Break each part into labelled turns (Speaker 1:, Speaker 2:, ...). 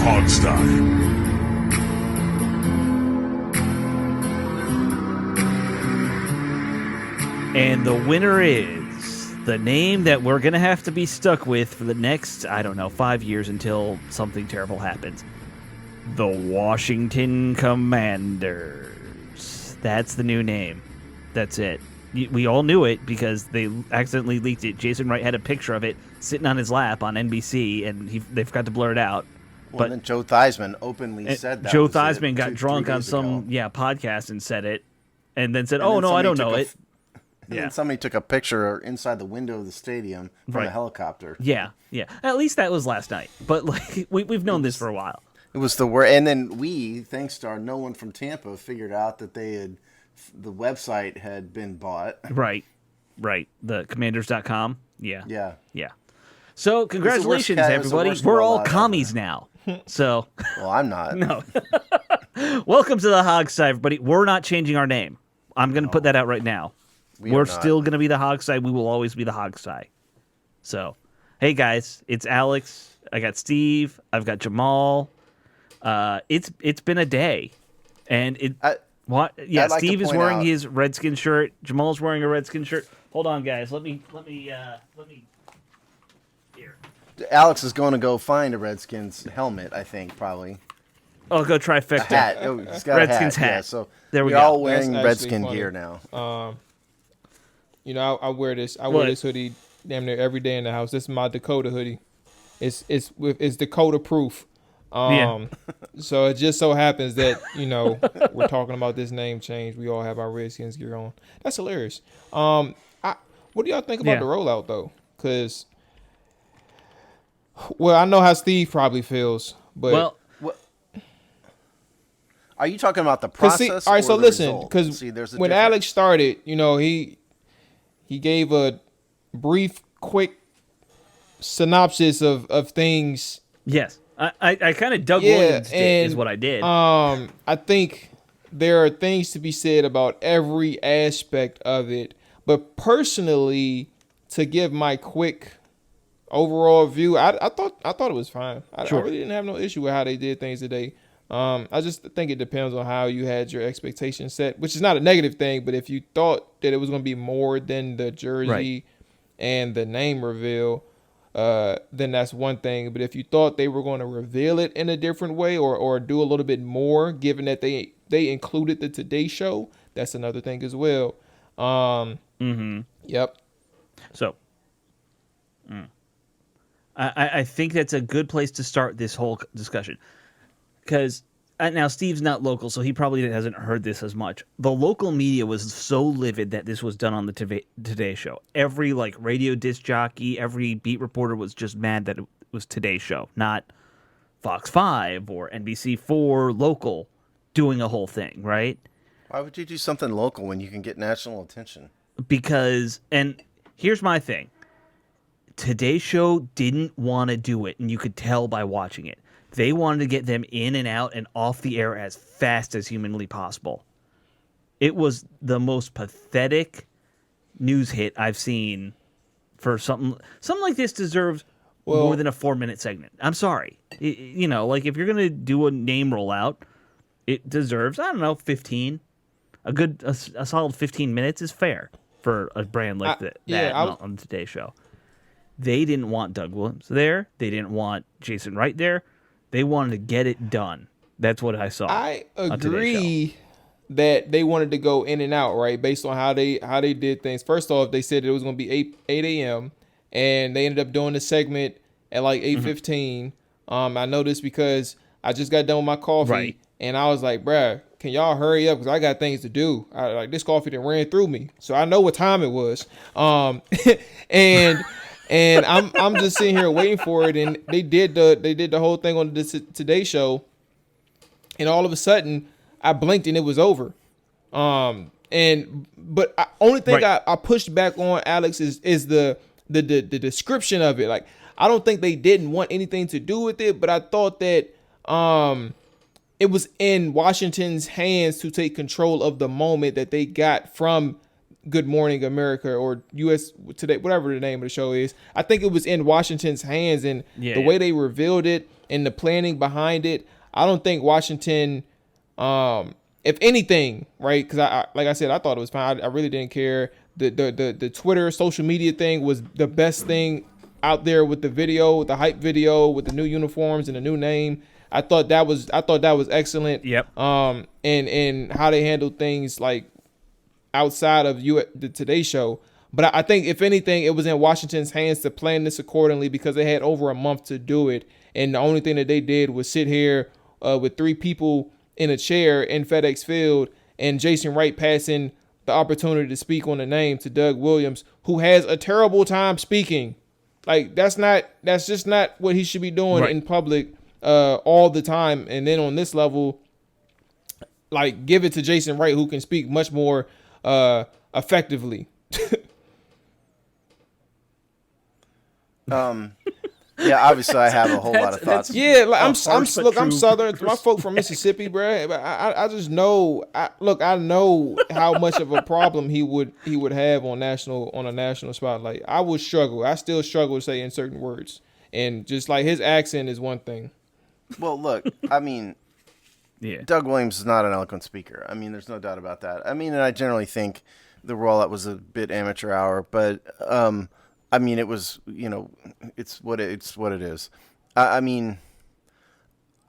Speaker 1: Hogstye.
Speaker 2: And the winner is the name that we're going to have to be stuck with for the next, 5 years until something terrible happens. The Washington Commanders. That's the new name. That's it. We all knew it because they accidentally leaked it. Jason Wright had a picture of it sitting on his lap on NBC, and they forgot to blur it out.
Speaker 3: But then Joe Theismann openly said that.
Speaker 2: Joe Theismann got drunk on some podcast and said it, and then said, "Oh no, I don't know it."
Speaker 3: And then somebody took a picture inside the window of the stadium from a helicopter.
Speaker 2: Yeah. At least that was last night. But we've known this for a while.
Speaker 3: It was the worst. And then thanks to no one from Tampa, figured out that the website had been bought.
Speaker 2: Right. The commanders.com. Yeah.
Speaker 3: Yeah.
Speaker 2: So congratulations, everybody. We're all commies now. So.
Speaker 3: Well, I'm not.
Speaker 2: No. Welcome to the Hogstye, everybody. We're not changing our name. I'm going to put that out right now. We're still going to be the Hogstye. We will always be the Hogstye. So, hey guys, it's Alex. I got Steve. I've got Jamal. It's been a day, and Steve is wearing his Redskin shirt. Jamal's wearing a Redskin shirt. Hold on, guys. Let me. Here.
Speaker 3: Alex is going to go find a Redskins helmet. I think probably.
Speaker 2: I'll go trifecta.
Speaker 3: A hat. Oh, he's got
Speaker 2: Redskins
Speaker 3: a hat.
Speaker 2: hat.
Speaker 3: Yeah, so
Speaker 2: there we
Speaker 3: we're
Speaker 2: go.
Speaker 3: all wearing
Speaker 4: That's
Speaker 3: Redskin
Speaker 4: funny.
Speaker 3: gear now.
Speaker 4: I wear this. I wear this hoodie damn near every day in the house. This is my Dakota hoodie. It's Dakota proof. So it just so happens that we're talking about this name change. We all have our Redskins gear on. That's hilarious. What do y'all think about the rollout though? Because I know how Steve probably feels, but
Speaker 3: are you talking about the process?
Speaker 4: All right, so listen,
Speaker 3: because
Speaker 4: when Alex started, he gave a brief, quick synopsis of things.
Speaker 2: Yes, I kind of Doug Williams is what I did.
Speaker 4: I think there are things to be said about every aspect of it, but personally, to give my quick overall view, I thought it was fine. I really didn't have no issue with how they did things today. I just think it depends on how you had your expectations set, which is not a negative thing, but if you thought that it was going to be more than the jersey and the name reveal, then that's one thing. But if you thought they were going to reveal it in a different way or do a little bit more, given that they included the Today Show, that's another thing as well. Yep.
Speaker 2: So, I think that's a good place to start this whole discussion. Because now Steve's not local, so he probably hasn't heard this as much. The local media was so livid that this was done on the Today Show. Every radio disc jockey, every beat reporter was just mad that it was Today Show, not Fox 5 or NBC4 local doing a whole thing, right?
Speaker 3: Why would you do something local when you can get national attention?
Speaker 2: Because, and here's my thing. Today Show didn't want to do it, and you could tell by watching it. They wanted to get them in and out and off the air as fast as humanly possible. It was the most pathetic news hit I've seen for something like this deserves more than a 4-minute segment. I'm sorry. If you're going to do a name rollout, it deserves, 15. A solid 15 minutes is fair for a brand like that on the Today Show. They didn't want Doug Williams there. They didn't want Jason Wright there. They wanted to get it done. That's what I saw.
Speaker 4: I agree that they wanted to go in and out, right, based on how they did things. First off, they said it was going to be 8 a.m., and they ended up doing the segment at 8:15. I know this because I just got done with my coffee, and I was like, bruh, can y'all hurry up? Because I got things to do. This coffee done ran through me, so I know what time it was. And I'm just sitting here waiting for it, and they did the whole thing on the Today Show, and all of a sudden I blinked and it was over. Only thing I pushed back on, Alex, is the description of it. Like, I don't think they didn't want anything to do with it, but I thought that it was in Washington's hands to take control of the moment that they got from Good Morning America or US Today, whatever the name of the show is. I think it was in Washington's hands, and the way they revealed it, and the planning behind it, I don't think Washington, if anything, right? Because I like I said, I thought it was fine. I really didn't care. The Twitter social media thing was the best thing out there with the video, the hype video with the new uniforms and the new name. I thought that was excellent.
Speaker 2: Yep.
Speaker 4: And how they handled things like outside of the Today Show. But I think if anything, it was in Washington's hands to plan this accordingly because they had over a month to do it. And the only thing that they did was sit here with 3 people in a chair in FedEx Field and Jason Wright passing the opportunity to speak on the name to Doug Williams, who has a terrible time speaking. Like that's just not what he should be doing in public all the time. And then on this level, like give it to Jason Wright, who can speak much more effectively.
Speaker 3: Yeah, obviously I have a whole lot of thoughts.
Speaker 4: Yeah, like, I'm
Speaker 2: true.
Speaker 4: Southern. My folk from Mississippi, bro. But I just know. I know how much of a problem he would have on a national spotlight. I would struggle. I still struggle saying certain words, and just like his accent is one thing.
Speaker 3: Well, look, I mean,
Speaker 2: Yeah.
Speaker 3: Doug Williams is not an eloquent speaker. I mean, there's no doubt about that. I mean, and I generally think the rollout was a bit amateur hour, but I mean, it was, it's what it is. I mean,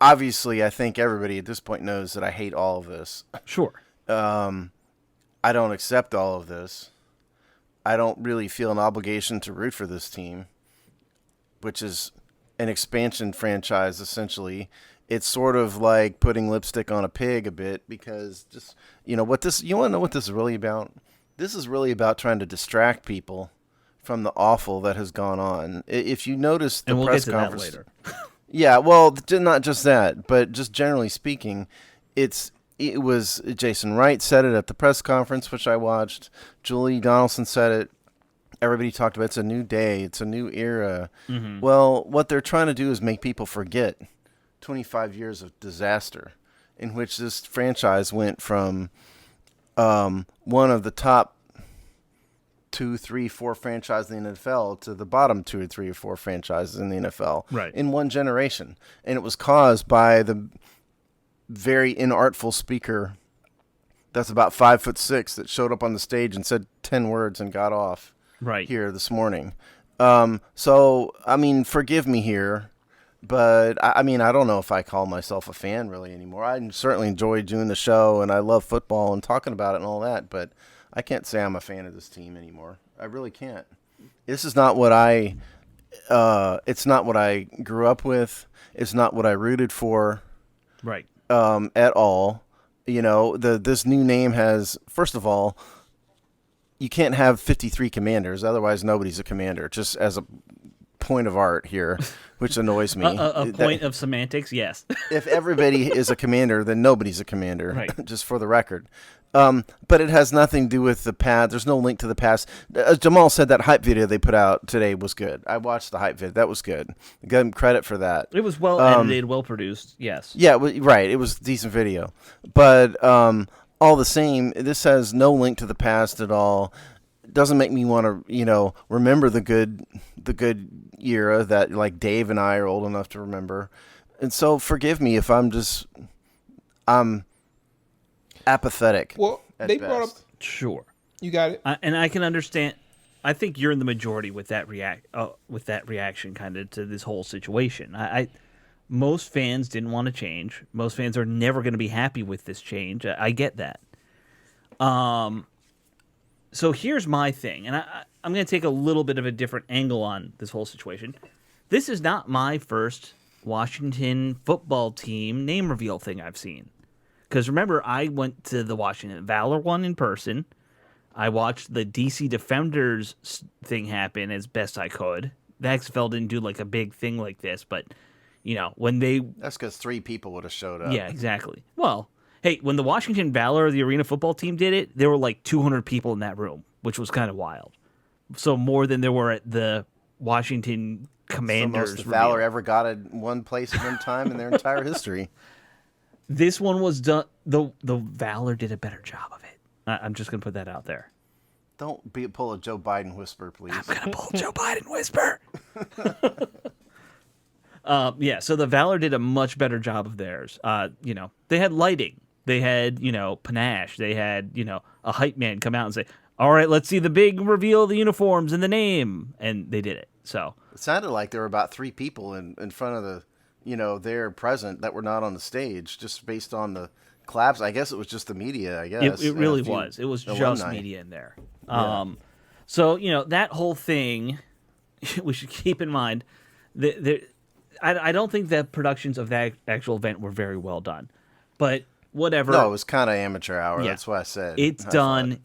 Speaker 3: obviously, I think everybody at this point knows that I hate all of this.
Speaker 2: Sure.
Speaker 3: I don't accept all of this. I don't really feel an obligation to root for this team, which is an expansion franchise, essentially. It's sort of like putting lipstick on a pig a bit because just, you want to know what this is really about? This is really about trying to distract people from the awful that has gone on. If you notice the press conference
Speaker 2: later.
Speaker 3: Yeah, well, not just that, but just generally speaking, it was Jason Wright said it at the press conference, which I watched. Julie Donaldson said it. Everybody talked about it's a new day, it's a new era. Mm-hmm. Well, what they're trying to do is make people forget 25 years of disaster in which this franchise went from one of the top 2, 3, 4 franchises in the NFL to the bottom 2 or 3 or 4 franchises in the NFL in one generation. And it was caused by the very inartful speaker that's about 5'6" that showed up on the stage and said 10 words and got off here this morning. So, I mean, forgive me here, but I mean, I don't know if I call myself a fan really anymore. I certainly enjoy doing the show and I love football and talking about it and all that, but I can't say I'm a fan of this team anymore. I really can't. This is not what it's not what I grew up with. It's not what I rooted for.
Speaker 2: Right.
Speaker 3: At all. This new name has, first of all, you can't have 53 commanders. Otherwise, nobody's a commander, just as a point of art here, which annoys me.
Speaker 2: A point of semantics, yes.
Speaker 3: If everybody is a commander, then nobody's a commander, just for the record. But it has nothing to do with the past. There's no link to the past. Jamual said that hype video they put out today was good. I watched the hype video. That was good. Give him credit for that.
Speaker 2: It was well edited, well produced. Yes.
Speaker 3: Yeah, right. It was a decent video. But all the same, this has no link to the past at all. It doesn't make me want to, remember the good era that like Dave and I are old enough to remember. And so forgive me if I'm apathetic.
Speaker 4: Well, they brought up.
Speaker 2: Sure,
Speaker 4: you got it,
Speaker 2: and I can understand. I think you're in the majority with that reaction, kind of to this whole situation. Most fans didn't want to change. Most fans are never going to be happy with this change. I get that. So here's my thing, and I'm going to take a little bit of a different angle on this whole situation. This is not my first Washington football team name reveal thing I've seen. Because remember, I went to the Washington Valor one in person. I watched the DC Defenders thing happen as best I could. The XFL didn't do like a big thing like this, but when they...
Speaker 3: That's because 3 people would have showed up.
Speaker 2: Yeah, exactly. Well, hey, when the Washington Valor, the arena football team did it, there were like 200 people in that room, which was kind of wild. So more than there were at the Washington Commanders.
Speaker 3: It's the most the Valor ever got at one place at one time in their entire history.
Speaker 2: This one was done. The Valor did a better job of it. I'm just gonna put that out there.
Speaker 3: Don't pull a Joe Biden whisper, please.
Speaker 2: I'm gonna pull Joe Biden whisper. Yeah, so the Valor did a much better job of theirs. They had lighting, they had panache, they had a hype man come out and say, "All right, let's see the big reveal of the uniforms and the name," and they did it. So
Speaker 3: It sounded like there were about 3 people in front of the, there present that were not on the stage, just based on the claps. I guess it was just the media. I guess
Speaker 2: it
Speaker 3: and
Speaker 2: really
Speaker 3: a few
Speaker 2: was. It was just
Speaker 3: alumni.
Speaker 2: media in there.
Speaker 3: Yeah.
Speaker 2: So that whole thing, we should keep in mind that I don't think that productions of that actual event were very well done, but whatever.
Speaker 3: No, it was kind of amateur hour.
Speaker 2: Yeah.
Speaker 3: That's what I said.
Speaker 2: It's
Speaker 3: I
Speaker 2: done.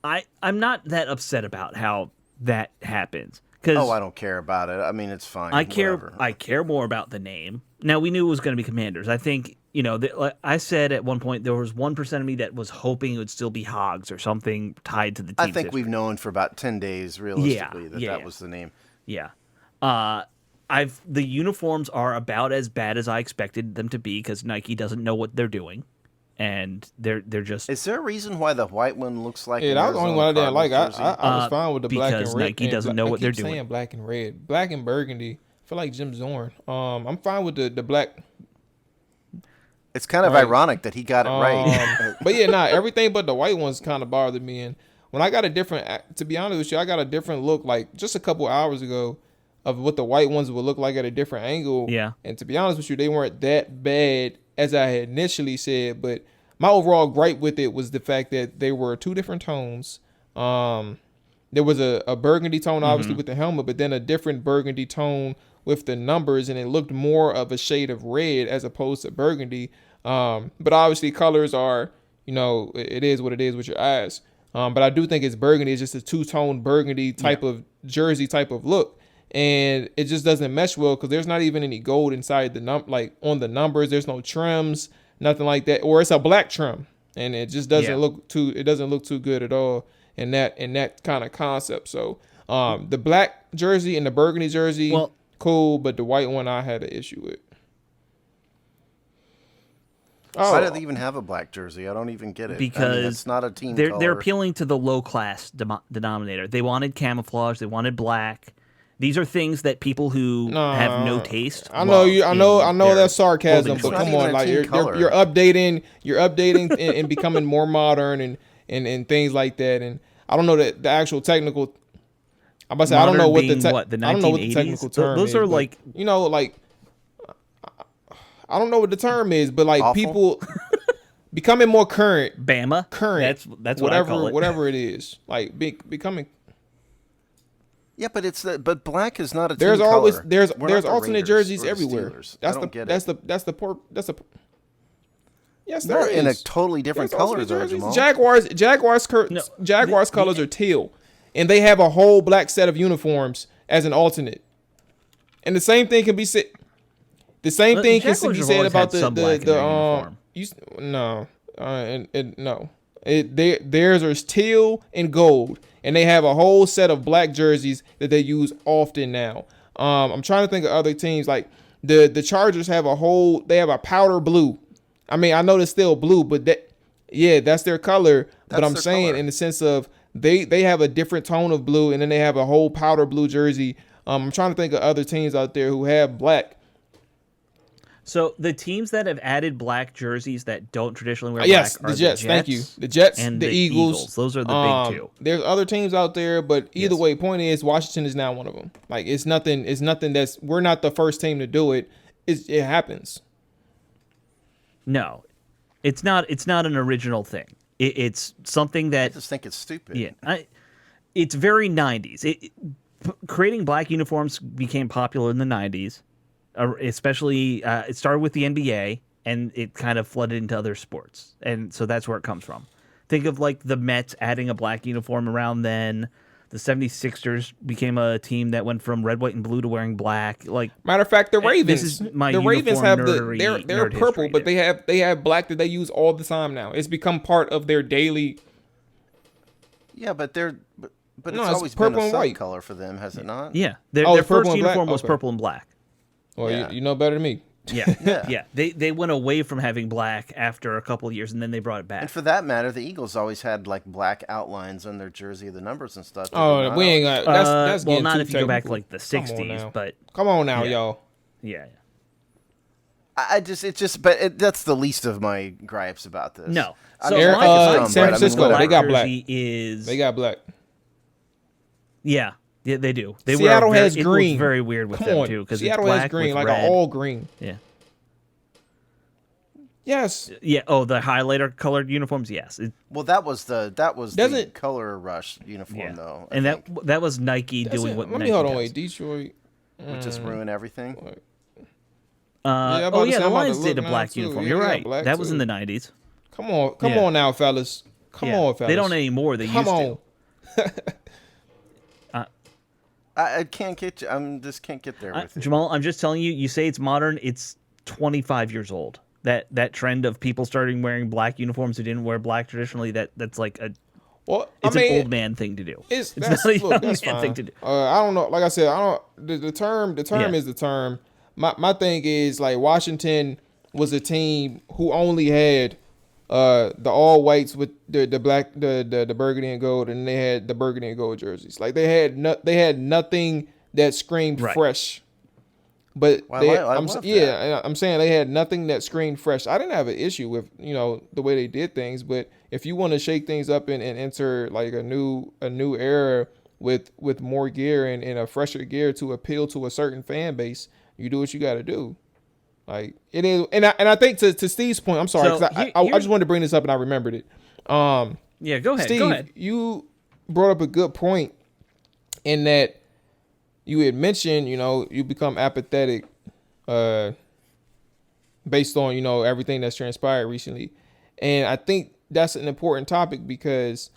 Speaker 3: thought.
Speaker 2: I'm not that upset about how that happens because
Speaker 3: Oh, I don't care about it. I mean, it's fine.
Speaker 2: I care.
Speaker 3: Whatever.
Speaker 2: I care more about the name. Now we knew it was going to be Commanders. I think like I said at one point there was 1% of me that was hoping it would still be Hogs or something tied to the team.
Speaker 3: I think we've known for about 10 days, realistically, that was the name.
Speaker 2: Yeah. The uniforms are about as bad as I expected them to be because Nike doesn't know what they're doing, and they're just.
Speaker 3: Is there a reason why the white one looks like?
Speaker 4: Yeah, that was the only one I didn't like. I was fine with the black and
Speaker 2: because
Speaker 4: red.
Speaker 2: Nike doesn't know what they're doing.
Speaker 4: Saying black and red, black and burgundy. I feel like Jim Zorn. I'm fine with the black.
Speaker 3: It's kind of ironic that he got it right.
Speaker 4: But yeah, everything but the white ones kind of bothered me. And when I got a different, to be honest with you, I got a different look like just a couple hours ago of what the white ones would look like at a different angle.
Speaker 2: Yeah.
Speaker 4: And to be honest with you, they weren't that bad as I had initially said. But my overall gripe with it was the fact that they were 2 different tones. There was a burgundy tone, obviously, with the helmet, but then a different burgundy tone with the numbers, and it looked more of a shade of red as opposed to burgundy. But obviously colors are, it is what it is with your eyes. But I do think it's burgundy. It's just a 2-tone burgundy type of jersey type of look. And it just doesn't mesh well because there's not even any gold inside the on the numbers. There's no trims, nothing like that. Or it's a black trim. And it just doesn't look too good at all in that kind of concept. So the black jersey and the burgundy jersey, cool, but the white one I had an issue with.
Speaker 3: Why do they even have a black jersey? I don't even get it.
Speaker 2: Because
Speaker 3: it's not a team
Speaker 2: they're
Speaker 3: color.
Speaker 2: appealing to the low class denominator. They wanted camouflage. They wanted black. These are things that people who have no taste.
Speaker 4: I know you. I know that's sarcasm,
Speaker 3: clothing
Speaker 4: but come
Speaker 3: choice.
Speaker 4: on, like
Speaker 3: It's not even a team
Speaker 4: you're updating, and becoming more modern and things like that. And I don't know the actual technical. I'm about to say I don't know what the I don't know what the technical term
Speaker 2: Those
Speaker 4: is.
Speaker 2: are
Speaker 4: like I don't know what the term is, but like
Speaker 3: awful?
Speaker 4: People becoming more current.
Speaker 2: Bama.
Speaker 4: Current.
Speaker 2: That's what I call it.
Speaker 4: Whatever it is, like becoming.
Speaker 3: Yeah, but but black is not a team
Speaker 4: There's
Speaker 3: color.
Speaker 4: always
Speaker 3: We're
Speaker 4: there's
Speaker 3: not the
Speaker 4: alternate
Speaker 3: Raiders
Speaker 4: jerseys
Speaker 3: or the
Speaker 4: everywhere.
Speaker 3: Steelers.
Speaker 4: That's
Speaker 3: I don't get
Speaker 4: that's
Speaker 3: it.
Speaker 4: the yes, there
Speaker 3: Not
Speaker 4: is.
Speaker 3: in a totally different
Speaker 4: There's
Speaker 3: color,
Speaker 4: alternate
Speaker 3: though,
Speaker 4: jerseys.
Speaker 3: Jamal.
Speaker 4: Jaguars colors are teal, and they have a whole black set of uniforms as an alternate. And the same thing can be said. The same thing can be said about the theirs are teal and gold, and they have a whole set of black jerseys that they use often now. I'm trying to think of other teams like the Chargers have a powder blue. I mean, I know it's still blue, but that's their color. But I'm saying in the sense of they have a different tone of blue, and then they have a whole powder blue jersey. I'm trying to think of other teams out there who have black.
Speaker 2: So the teams that have added black jerseys that don't traditionally wear
Speaker 4: black
Speaker 2: are
Speaker 4: the Jets. Thank you. The Jets
Speaker 2: and
Speaker 4: the Eagles.
Speaker 2: Those are the big two.
Speaker 4: There's other teams out there, but either way, point is Washington is now one of them. Like it's nothing that's we're not the first team to do it. It happens.
Speaker 2: No, it's not. It's not an original thing. It's something that
Speaker 3: I just think it's stupid.
Speaker 2: Yeah, it's very 90s. Creating black uniforms became popular in the 90s. Especially, it started with the NBA, and it kind of flooded into other sports, and so that's where it comes from. Think of like the Mets adding a black uniform around then. The 76ers became a team that went from red, white, and blue to wearing black. Like
Speaker 4: matter of fact, the Ravens.
Speaker 2: This is my
Speaker 4: the Ravens have they're purple,
Speaker 2: history,
Speaker 4: but they have black that they use all the time now. It's become part of their daily.
Speaker 3: Yeah, but it's
Speaker 4: it's
Speaker 3: always been
Speaker 4: purple
Speaker 3: a
Speaker 4: and white.
Speaker 3: color for them, has it not?
Speaker 2: Yeah, their
Speaker 4: it's purple
Speaker 2: first
Speaker 4: and black?
Speaker 2: uniform was
Speaker 4: Okay.
Speaker 2: purple and black.
Speaker 4: Well,
Speaker 3: Yeah.
Speaker 4: you know better than me.
Speaker 2: Yeah, yeah. They went away from having black after a couple of years, and then they brought it back.
Speaker 3: And for that matter, the Eagles always had like black outlines on their jersey, the numbers and stuff.
Speaker 4: Oh, we ain't got that's
Speaker 2: well,
Speaker 4: getting
Speaker 2: not
Speaker 4: too
Speaker 2: if you go back to
Speaker 4: technical.
Speaker 2: like the
Speaker 4: Come on
Speaker 2: '60s,
Speaker 4: now.
Speaker 2: but
Speaker 4: Come on now,
Speaker 2: Yeah.
Speaker 4: y'all.
Speaker 2: Yeah.
Speaker 3: That's the least of my gripes about this.
Speaker 2: No.
Speaker 3: I
Speaker 2: So
Speaker 3: mean,
Speaker 2: my,
Speaker 3: I think it's
Speaker 2: my
Speaker 3: dumb,
Speaker 4: San
Speaker 3: but I mean,
Speaker 4: Francisco,
Speaker 3: whatever.
Speaker 4: they got black.
Speaker 2: jersey is
Speaker 4: They got black.
Speaker 2: yeah, they do. They
Speaker 4: Seattle
Speaker 2: wear
Speaker 4: has
Speaker 2: it
Speaker 4: green.
Speaker 2: looks very weird with
Speaker 4: Come
Speaker 2: them
Speaker 4: on.
Speaker 2: too because it's
Speaker 4: Seattle
Speaker 2: black
Speaker 4: has green,
Speaker 2: with
Speaker 4: like
Speaker 2: red.
Speaker 4: an all green.
Speaker 2: Yeah.
Speaker 4: Yes.
Speaker 2: Yeah. Oh, the highlighter colored uniforms. Yes.
Speaker 3: Well, that was the
Speaker 4: Doesn't-
Speaker 3: color rush uniform
Speaker 2: Yeah.
Speaker 3: though,
Speaker 2: And that was Nike
Speaker 4: That's
Speaker 2: doing
Speaker 4: it.
Speaker 2: what
Speaker 4: Let
Speaker 2: Nike
Speaker 4: me hold on.
Speaker 2: does.
Speaker 4: Wait, Detroit.
Speaker 3: would just ruin everything.
Speaker 4: Yeah, I'm about
Speaker 2: Oh
Speaker 4: to
Speaker 2: yeah,
Speaker 4: say,
Speaker 2: the
Speaker 4: I'm about to
Speaker 2: Lions did a
Speaker 4: look now,
Speaker 2: black
Speaker 4: too.
Speaker 2: uniform.
Speaker 4: Yeah,
Speaker 2: You're
Speaker 4: they got
Speaker 2: right.
Speaker 4: black,
Speaker 2: That was in
Speaker 4: too.
Speaker 2: the 90s.
Speaker 4: Come on
Speaker 2: Yeah.
Speaker 4: now, fellas. Come
Speaker 2: Yeah.
Speaker 4: on, fellas.
Speaker 2: They don't anymore. They
Speaker 4: Come
Speaker 2: used
Speaker 4: on.
Speaker 2: to.
Speaker 3: I can't get you. Just can't get there with it.
Speaker 2: Jamal, I'm just telling you. You say it's modern. It's 25 years old. That trend of people starting wearing black uniforms who didn't wear black traditionally. That's like
Speaker 4: Well,
Speaker 2: it's
Speaker 4: I mean,
Speaker 2: an old man thing to do.
Speaker 4: It's
Speaker 2: not a young
Speaker 4: that's
Speaker 2: man
Speaker 4: fine.
Speaker 2: thing to do.
Speaker 4: I don't know. Like I said, I don't. The term
Speaker 2: Yeah.
Speaker 4: is the term. My thing is like Washington was a team who only had the all whites with the black the burgundy and gold, and they had the burgundy and gold jerseys. Like they had nothing that screamed
Speaker 2: Right.
Speaker 4: fresh. But
Speaker 3: Well,
Speaker 4: they,
Speaker 3: I
Speaker 4: I'm
Speaker 3: love
Speaker 4: yeah, I'm saying they had nothing that screamed fresh. I didn't have an issue with the way they did things, but if you want to shake things up and enter like a new era with more gear and a fresher gear to appeal to a certain fan base, you do what you got to do. Like it is, and I think to Steve's point, I'm sorry,
Speaker 2: So,
Speaker 4: because I just wanted to bring this up and I remembered it.
Speaker 2: Yeah, go ahead.
Speaker 4: Steve,
Speaker 2: Go ahead.
Speaker 4: you brought up a good point in that you had mentioned, you become apathetic based on, everything that's transpired recently. And I think that's an important topic because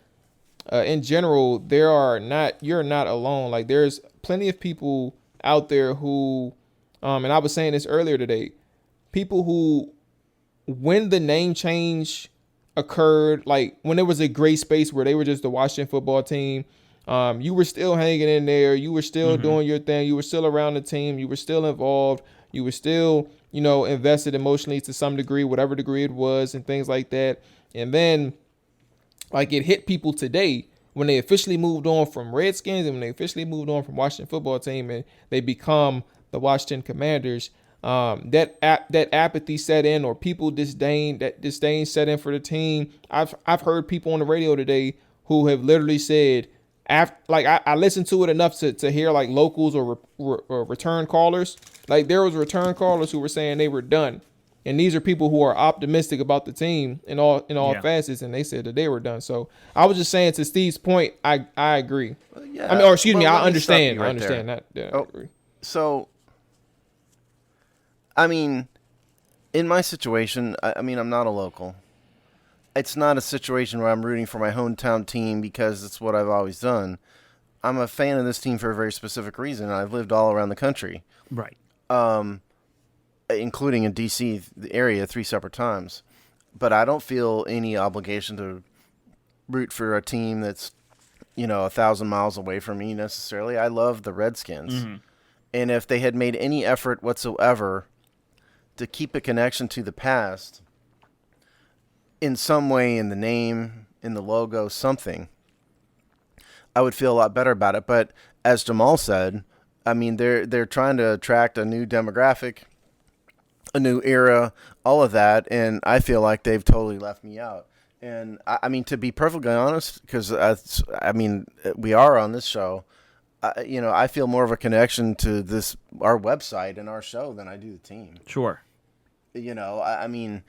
Speaker 4: in general, you're not alone. Like there's plenty of people out there who, and I was saying this earlier today, people who, when the name change occurred, like when there was a gray space where they were just the Washington football team, you were still hanging in there. You were still doing your thing. You were still around the team. You were still involved. You were still, invested emotionally to some degree, whatever degree it was, and things like that. And then, like, it hit people today when they officially moved on from Redskins and when they officially moved on from Washington football team and they become the Washington Commanders. That apathy set in, or people disdain set in for the team. I've heard people on the radio today who have literally said, I listened to it enough to hear like locals or return callers. Like there was return callers who were saying they were done, and these are people who are optimistic about the team in all facets, and they said that they were done. So I was just saying to Steve's point, I agree.
Speaker 3: Yeah.
Speaker 4: I mean, or excuse me,
Speaker 3: Well,
Speaker 4: I
Speaker 3: let me stop
Speaker 4: understand.
Speaker 3: you
Speaker 4: I
Speaker 3: right
Speaker 4: understand
Speaker 3: there.
Speaker 4: that. Yeah,
Speaker 3: Oh.
Speaker 4: I agree.
Speaker 3: So, I mean, in my situation, I mean, I'm not a local. It's not a situation where I'm rooting for my hometown team because it's what I've always done. I'm a fan of this team for a very specific reason. I've lived all around the country,
Speaker 2: Right.
Speaker 3: including in D.C. the area 3 separate times. But I don't feel any obligation to root for a team that's, 1,000 miles away from me necessarily. I love the Redskins. And if they had made any effort whatsoever to keep a connection to the past in some way, in the name, in the logo, something, I would feel a lot better about it. But as Jamal said, I mean, they're trying to attract a new demographic, a new era, all of that, and I feel like they've totally left me out. And I mean, to be perfectly honest, because we are on this show, I feel more of a connection to our website and our show than I do the team.
Speaker 2: Sure.
Speaker 3: I mean,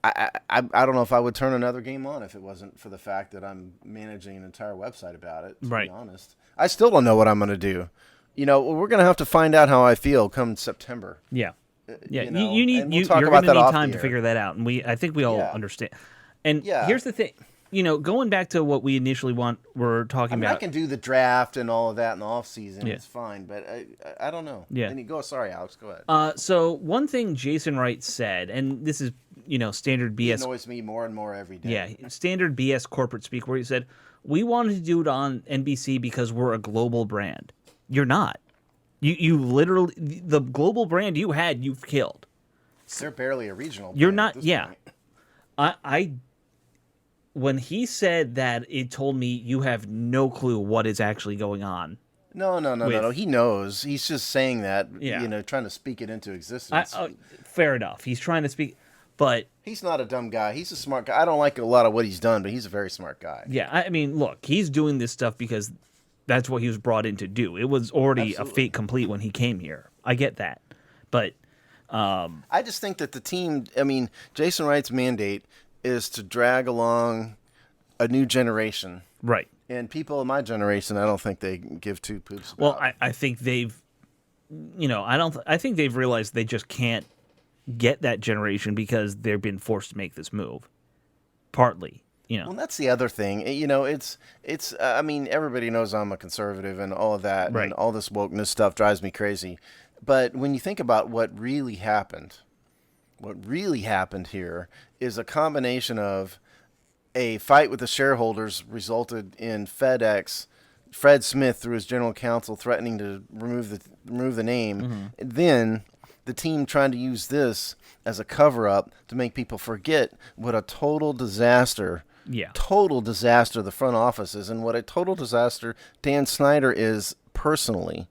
Speaker 3: I don't know if I would turn another game on if it wasn't for the fact that I'm managing an entire website about it. To
Speaker 2: Right.
Speaker 3: be honest, I still don't know what I'm going to do. We're going to have to find out how I feel come September.
Speaker 2: Yeah. Yeah.
Speaker 3: you know,
Speaker 2: You need
Speaker 3: and we'll
Speaker 2: you're
Speaker 3: talk
Speaker 2: going
Speaker 3: about
Speaker 2: to
Speaker 3: that
Speaker 2: need
Speaker 3: off
Speaker 2: time
Speaker 3: the
Speaker 2: to
Speaker 3: air.
Speaker 2: figure that out, and I think we all
Speaker 3: Yeah.
Speaker 2: understand. And
Speaker 3: Yeah.
Speaker 2: here's the thing. Going back to what we initially were talking
Speaker 3: I mean, I
Speaker 2: about.
Speaker 3: can do the draft and all of that in the off season.
Speaker 2: Yeah.
Speaker 3: It's fine, but I don't know.
Speaker 2: Yeah.
Speaker 3: Then you go. Sorry, Alex. Go ahead.
Speaker 2: So one thing Jason Wright said, and this is standard
Speaker 3: It
Speaker 2: BS.
Speaker 3: annoys me more and more every day.
Speaker 2: Yeah, standard BS corporate speak, where he said, "We wanted to do it on NBC because we're a global brand." You're not. You literally, the global brand you've killed.
Speaker 3: They're barely a regional.
Speaker 2: You're
Speaker 3: brand
Speaker 2: not.
Speaker 3: at this
Speaker 2: Yeah.
Speaker 3: point.
Speaker 2: When he said that, it told me you have no clue what is actually going on
Speaker 3: No. He knows. He's just saying that,
Speaker 2: Yeah.
Speaker 3: trying to speak it into existence.
Speaker 2: Fair enough. He's trying to speak, but
Speaker 3: He's not a dumb guy. He's a smart guy. I don't like a lot of what he's done, but he's a very smart guy.
Speaker 2: yeah, I mean, look, he's doing this stuff because that's what he was brought in to do. It was already a fait complete when he came here. I get that, but
Speaker 3: I just think that the team, Jason Wright's mandate is to drag along a new generation.
Speaker 2: right.
Speaker 3: And people in my generation, I don't think they give two poops about.
Speaker 2: Well, I think they've, I think they've realized they just can't get that generation because they've been forced to make this move. Partly,
Speaker 3: Well, that's the other thing. It's. Everybody knows I'm a conservative and all of that,
Speaker 2: Right.
Speaker 3: and all this wokeness stuff drives me crazy. But when you think about what really happened here is a combination of a fight with the shareholders resulted in Fred Smith, through his general counsel, threatening to remove the name.
Speaker 2: Mm-hmm.
Speaker 3: Then the team trying to use this as a cover-up to make people forget what a total disaster the front office is, and what a total disaster Dan Snyder is personally.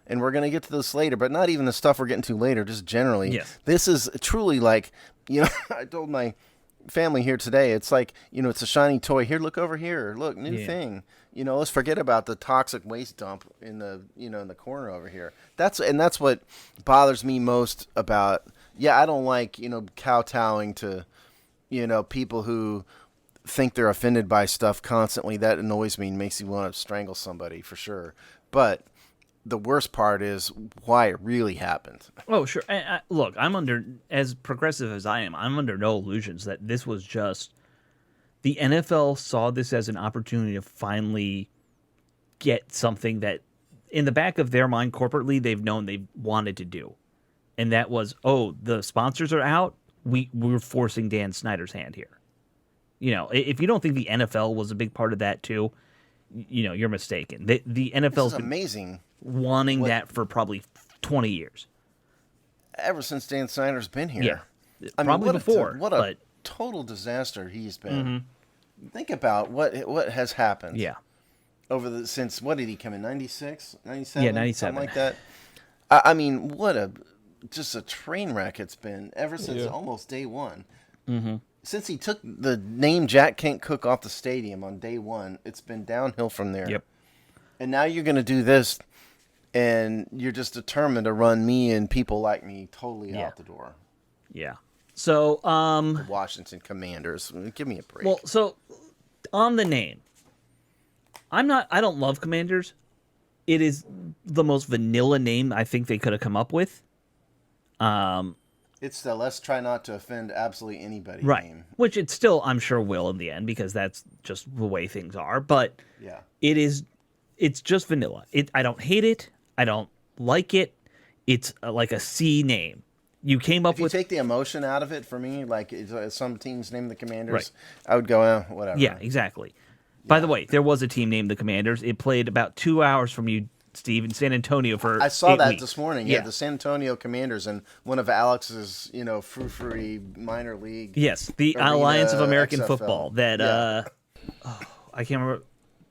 Speaker 3: And we're going to get to this later, but not even the stuff we're getting to later, just generally.
Speaker 2: Yes.
Speaker 3: This is truly like, I told my family here today, it's like, it's a shiny toy. Here, look over here. Look, new thing. Let's forget about the toxic waste dump in the, in the corner over here. That's what bothers me most about, I don't like, kowtowing to, people who think they're offended by stuff constantly. That annoys me and makes you want to strangle somebody for sure. But the worst part is why it really happened.
Speaker 2: Oh, sure. And, look, as progressive as I am, I'm under no illusions that this was just the NFL saw this as an opportunity to finally get something that, in the back of their mind, corporately, they've known they wanted to do, and that was, the sponsors are out. We're forcing Dan Snyder's hand here. If you don't think the NFL was a big part of that too, you're mistaken. The NFL's
Speaker 3: This is amazing.
Speaker 2: Wanting that for probably 20 years.
Speaker 3: Ever since Dan Snyder's been here.
Speaker 2: Yeah. Probably before.
Speaker 3: What a total disaster he's been. Mm-hmm. Think about what has happened.
Speaker 2: Yeah.
Speaker 3: Since, what did he come in, 96, 97?
Speaker 2: Yeah, 97.
Speaker 3: Something like that. Just a train wreck it's been ever since almost day one.
Speaker 2: Mm-hmm.
Speaker 3: Since he took the name Jack Kent Cooke off the stadium on day one, it's been downhill from there.
Speaker 2: Yep.
Speaker 3: And now you're going to do this, and you're just determined to run me and people like me totally out the door.
Speaker 2: Yeah. So,
Speaker 3: The Washington Commanders. Give me a break.
Speaker 2: well, so on the name, I don't love Commanders. It is the most vanilla name I think they could have come up with.
Speaker 3: It's the let's try not to offend absolutely anybody name.
Speaker 2: Which it still, I'm sure, will in the end, because that's just the way things are. But it's just vanilla. I don't hate it. I don't like it. It's like a C name. You came up with.
Speaker 3: If you take the emotion out of it, for me, like some teams name the Commanders, I would go, whatever.
Speaker 2: Yeah, exactly. By the way, there was a team named the Commanders. It played about 2 hours from you, Steve, in San Antonio for
Speaker 3: I saw
Speaker 2: 8
Speaker 3: that
Speaker 2: weeks.
Speaker 3: this morning. Yeah, the San Antonio Commanders and one of Alex's, frou-frou minor league.
Speaker 2: Yes, the
Speaker 3: arena
Speaker 2: Alliance of American
Speaker 3: XFL.
Speaker 2: Football. That I can't remember.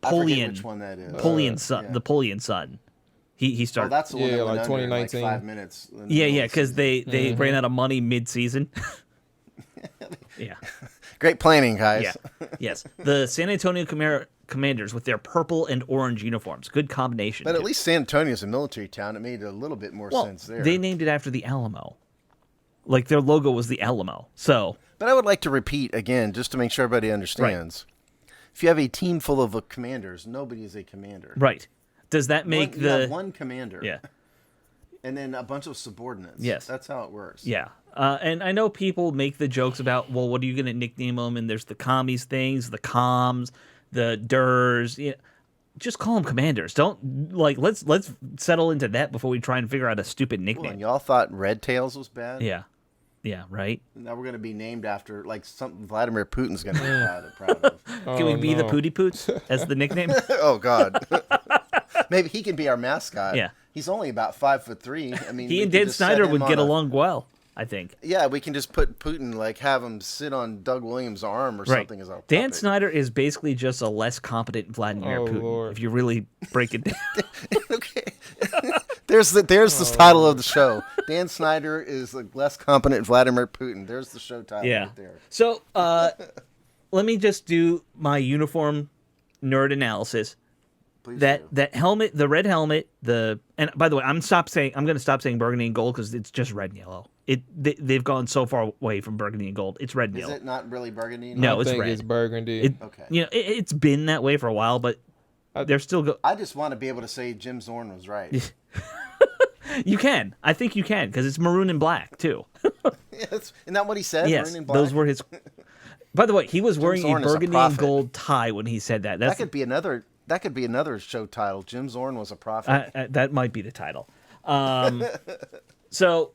Speaker 3: I forget
Speaker 2: Polian.
Speaker 3: which one that is.
Speaker 2: Polian son. The Polian son. He started.
Speaker 3: That's the one that
Speaker 4: like
Speaker 3: went under in,
Speaker 4: 2019.
Speaker 3: 5 minutes.
Speaker 2: Yeah, because they ran out of money mid-season. Yeah.
Speaker 3: Great planning, guys.
Speaker 2: Yeah. Yes. The San Antonio Commanders with their purple and orange uniforms. Good combination.
Speaker 3: But at
Speaker 2: too.
Speaker 3: least San Antonio's a military town. It made a little bit more sense there.
Speaker 2: They named it after the Alamo. Like their logo was the Alamo. So.
Speaker 3: But I would like to repeat again, just to make sure everybody understands. If you have a team full of commanders, nobody is a commander.
Speaker 2: Right. Does that make
Speaker 3: you have one commander?
Speaker 2: Yeah.
Speaker 3: And then a bunch of subordinates.
Speaker 2: Yes.
Speaker 3: That's how it works.
Speaker 2: Yeah. And I know people make the jokes about, well, what are you going to nickname them? And there's the commies things, the comms, the DERs. Yeah. Just call them commanders. Don't, let's settle into that before we try and figure out a stupid
Speaker 3: Well,
Speaker 2: nickname.
Speaker 3: and y'all thought Red Tails was bad?
Speaker 2: Yeah. Yeah, right?
Speaker 3: Now we're going to be named after, something Vladimir Putin's going to be proud of.
Speaker 2: Can we be the Pootie Poots as the nickname?
Speaker 3: Oh, God. Maybe he can be our mascot.
Speaker 2: Yeah.
Speaker 3: He's only about 5'3". I mean,
Speaker 2: He
Speaker 3: we
Speaker 2: and
Speaker 3: could
Speaker 2: Dan
Speaker 3: just set
Speaker 2: Snyder
Speaker 3: him
Speaker 2: would
Speaker 3: on
Speaker 2: get
Speaker 3: a-
Speaker 2: along well. I think.
Speaker 3: Yeah, we can just put Putin, like, have him sit on Doug Williams' arm or
Speaker 2: Right.
Speaker 3: something as our
Speaker 2: Dan
Speaker 3: puppet.
Speaker 2: Snyder is basically just a less competent Vladimir
Speaker 4: Oh,
Speaker 2: Putin.
Speaker 4: Lord.
Speaker 2: If you really break it down.
Speaker 3: Okay. There's the title of the show. Dan Snyder is a less competent Vladimir Putin. There's the show title
Speaker 2: Yeah.
Speaker 3: right there.
Speaker 2: So let me just do my uniform nerd analysis.
Speaker 3: Please do.
Speaker 2: That helmet, the red helmet, and by the way, I'm going to stop saying burgundy and gold because it's just red and yellow. They've gone so far away from burgundy and gold. It's red and
Speaker 3: Is
Speaker 2: yellow.
Speaker 3: it not really burgundy?
Speaker 2: No,
Speaker 4: I
Speaker 2: it's
Speaker 4: think
Speaker 2: red.
Speaker 4: it's burgundy.
Speaker 3: Okay.
Speaker 2: It's been that way for a while, but they're still
Speaker 3: I just want to be able to say Jim Zorn was right.
Speaker 2: You can. I think you can because it's maroon and black too.
Speaker 3: Isn't that what he said?
Speaker 2: Yes,
Speaker 3: Maroon and black?
Speaker 2: those were his. By the way, he was wearing
Speaker 3: Zorn
Speaker 2: a
Speaker 3: is a
Speaker 2: burgundy and
Speaker 3: prophet.
Speaker 2: gold tie when he said that.
Speaker 3: That could be another. That could be another show title. Jim Zorn was a prophet.
Speaker 2: That might be the title. So,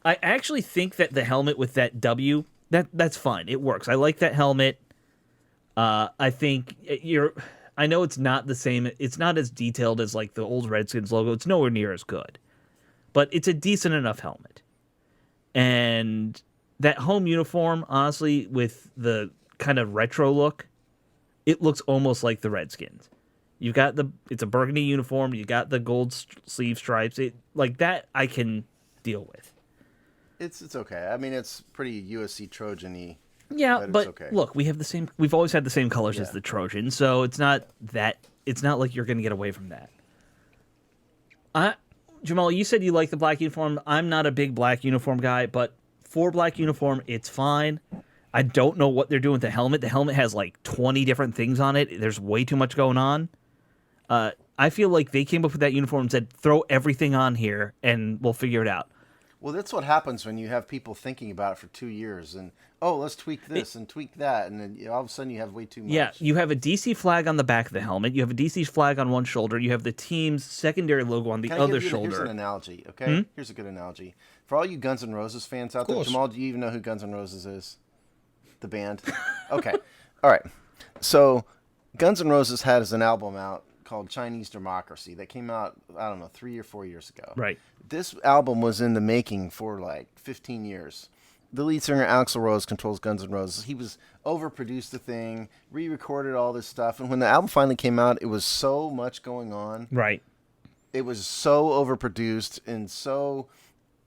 Speaker 2: I actually think that the helmet with that W that's fine. It works. I like that helmet. I think I know it's not the same. It's not as detailed as like the old Redskins logo. It's nowhere near as good, but it's a decent enough helmet. And that home uniform, honestly, with the kind of retro look, it looks almost like the Redskins. You've got it's a burgundy uniform. You got the gold sleeve stripes. Like that, I can deal with.
Speaker 3: It's okay. I mean, it's pretty USC Trojan-y.
Speaker 2: Yeah, but
Speaker 3: it's okay.
Speaker 2: look, we've always had the same colors as
Speaker 3: Yeah.
Speaker 2: the Trojans, so it's not like you're going to get away from that. Jamal, you said you like the black uniform. I'm not a big black uniform guy, but for black uniform, it's fine. I don't know what they're doing with the helmet. The helmet has like 20 different things on it. There's way too much going on. I feel like they came up with that uniform and said, throw everything on here and we'll figure it out.
Speaker 3: Well, that's what happens when you have people thinking about it for 2 years and, let's tweak this and tweak that. And then all of a sudden you have way too much.
Speaker 2: Yeah, you have a DC flag on the back of the helmet. You have a DC flag on one shoulder. You have the team's secondary logo on the
Speaker 3: Can I
Speaker 2: other
Speaker 3: give you-
Speaker 2: shoulder.
Speaker 3: Here's an analogy, okay? Here's a good analogy. For all you Guns N' Roses fans out there,
Speaker 4: course.
Speaker 3: Jamal, do you even know who Guns N' Roses is? The band? Okay. All right. So Guns N' Roses has an album out called Chinese Democracy that came out, I don't know, 3 or 4 years ago.
Speaker 2: Right.
Speaker 3: This album was in the making for like 15 years. The lead singer, Axl Rose, controls Guns N' Roses. He was overproduced the thing, re-recorded all this stuff, and when the album finally came out, it was so much going on.
Speaker 2: Right.
Speaker 3: It was so overproduced and so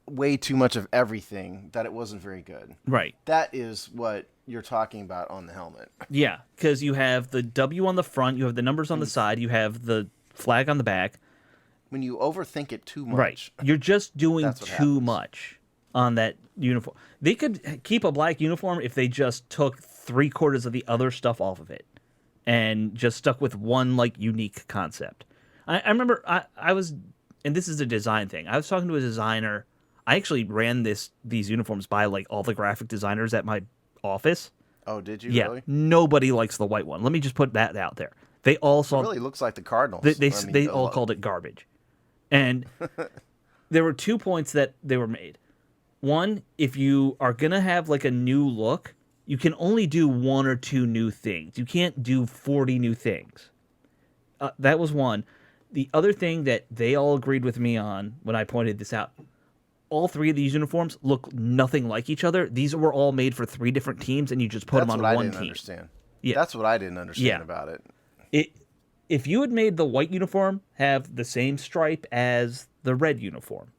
Speaker 3: way too much of everything that it wasn't very good.
Speaker 2: Right.
Speaker 3: That is what you're talking about on the helmet.
Speaker 2: Yeah, because you have the W on the front, you have the numbers on the side, you have the flag on the back.
Speaker 3: When you overthink it too much.
Speaker 2: Right. You're just doing
Speaker 3: That's what
Speaker 2: too
Speaker 3: happens.
Speaker 2: much on that uniform. They could keep a black uniform if they just took 3/4 of the other stuff off of it and just stuck with one like unique concept. I remember I was, and this is a design thing. I was talking to a designer. I actually ran these uniforms by like all the graphic designers at my office.
Speaker 3: Oh, did you
Speaker 2: Yeah,
Speaker 3: really?
Speaker 2: nobody likes the white one. Let me just put that out there. They all saw
Speaker 3: It really looks like the Cardinals.
Speaker 2: they all called it garbage. And there were 2 points that they were made. One, if you are going to have like a new look, you can only do 1 or 2 new things. You can't do 40 new things. That was one. The other thing that they all agreed with me on when I pointed this out, all 3 of these uniforms look nothing like each other. These were all made for 3 different teams, and you just put
Speaker 3: That's
Speaker 2: them
Speaker 3: what
Speaker 2: on
Speaker 3: I
Speaker 2: one
Speaker 3: didn't
Speaker 2: team.
Speaker 3: understand.
Speaker 2: Yeah.
Speaker 3: That's what I didn't understand
Speaker 2: Yeah.
Speaker 3: about it.
Speaker 2: If you had made the white uniform have the same stripe as the red uniform,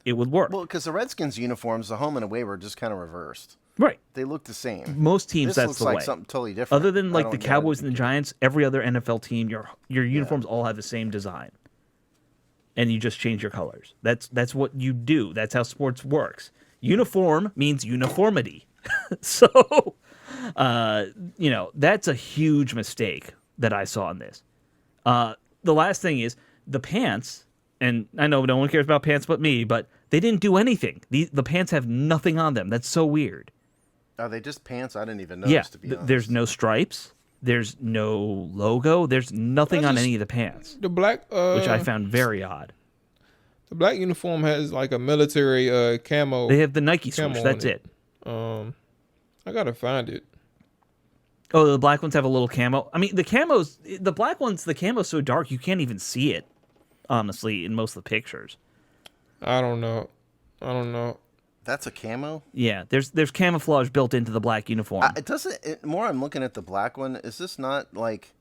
Speaker 2: it would work.
Speaker 3: Well, because the Redskins uniforms, the home and away, were just kind of reversed.
Speaker 2: Right.
Speaker 3: They look the same.
Speaker 2: Most teams,
Speaker 3: This
Speaker 2: that's
Speaker 3: looks
Speaker 2: the
Speaker 3: like
Speaker 2: way.
Speaker 3: something totally different.
Speaker 2: Other than
Speaker 3: I
Speaker 2: like the
Speaker 3: don't get it.
Speaker 2: Cowboys and the Giants, every other NFL team, your uniforms all have the same design, and you just change your colors. That's what you do. That's how sports works. Uniform means uniformity. So, that's a huge mistake that I saw in this. The last thing is the pants, and I know no one cares about pants but me, but they didn't do anything. The pants have nothing on them. That's so weird.
Speaker 3: Are they just pants? I didn't even notice,
Speaker 2: Yeah,
Speaker 3: to be honest.
Speaker 2: there's no stripes. There's no logo. There's nothing
Speaker 4: That's
Speaker 2: on
Speaker 4: just-
Speaker 2: any of the pants,
Speaker 4: The black,
Speaker 2: which I found very odd.
Speaker 4: the black uniform has like a military camo.
Speaker 2: They have the Nike swoosh.
Speaker 4: Camo on
Speaker 2: That's
Speaker 4: it.
Speaker 2: it.
Speaker 4: I gotta find it.
Speaker 2: Oh, the black ones have a little camo. I mean, the black ones, the camo's so dark you can't even see it, honestly, in most of the pictures.
Speaker 4: I don't know.
Speaker 3: That's a camo.
Speaker 2: Yeah, there's camouflage built into the black uniform.
Speaker 3: It doesn't. More, I'm looking at the black one. Is this not like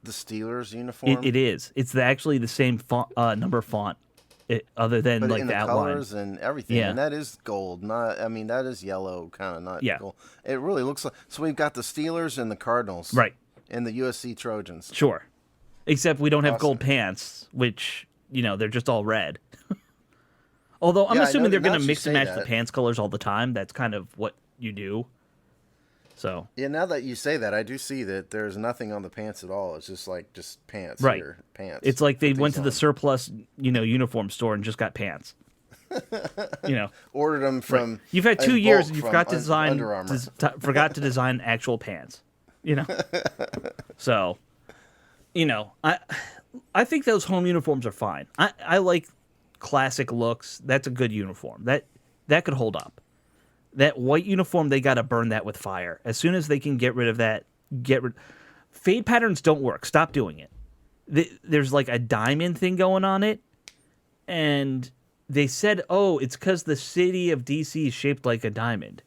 Speaker 3: the Steelers uniform?
Speaker 2: It is. It's actually the same number font, other than
Speaker 3: But
Speaker 2: like
Speaker 3: in
Speaker 2: the
Speaker 3: the
Speaker 2: outline.
Speaker 3: colors and everything,
Speaker 2: Yeah.
Speaker 3: and that is gold. Not, I mean, that is yellow, kind of not
Speaker 2: Yeah.
Speaker 3: gold. It really looks like. So we've got the Steelers and the Cardinals,
Speaker 2: Right.
Speaker 3: and the USC Trojans.
Speaker 2: Sure. Except we don't have
Speaker 3: Awesome.
Speaker 2: gold pants, which they're just all red. Although I'm
Speaker 3: Yeah, I
Speaker 2: assuming
Speaker 3: know-
Speaker 2: they're
Speaker 3: now
Speaker 2: going
Speaker 3: that
Speaker 2: to
Speaker 3: you
Speaker 2: mix and
Speaker 3: say
Speaker 2: match the
Speaker 3: that.
Speaker 2: pants colors all the time. That's kind of what you do. So
Speaker 3: Yeah, now that you say that, I do see that there's nothing on the pants at all. It's just pants.
Speaker 2: Right.
Speaker 3: Here, pants.
Speaker 2: it's like they
Speaker 3: Put
Speaker 2: went
Speaker 3: these
Speaker 2: to the
Speaker 3: on.
Speaker 2: surplus, uniform store and just got pants.
Speaker 3: Ordered them from.
Speaker 2: You've had
Speaker 3: in
Speaker 2: 2 years
Speaker 3: bulk
Speaker 2: and you
Speaker 3: from
Speaker 2: forgot to design
Speaker 3: Under Armour.
Speaker 2: forgot to design actual pants. So, I think those home uniforms are fine. I like classic looks. That's a good uniform. That could hold up. That white uniform, they got to burn that with fire. As soon as they can get rid of that, fade patterns don't work. Stop doing it. There's like a diamond thing going on it, and they said, oh, it's because the city of DC is shaped like a diamond.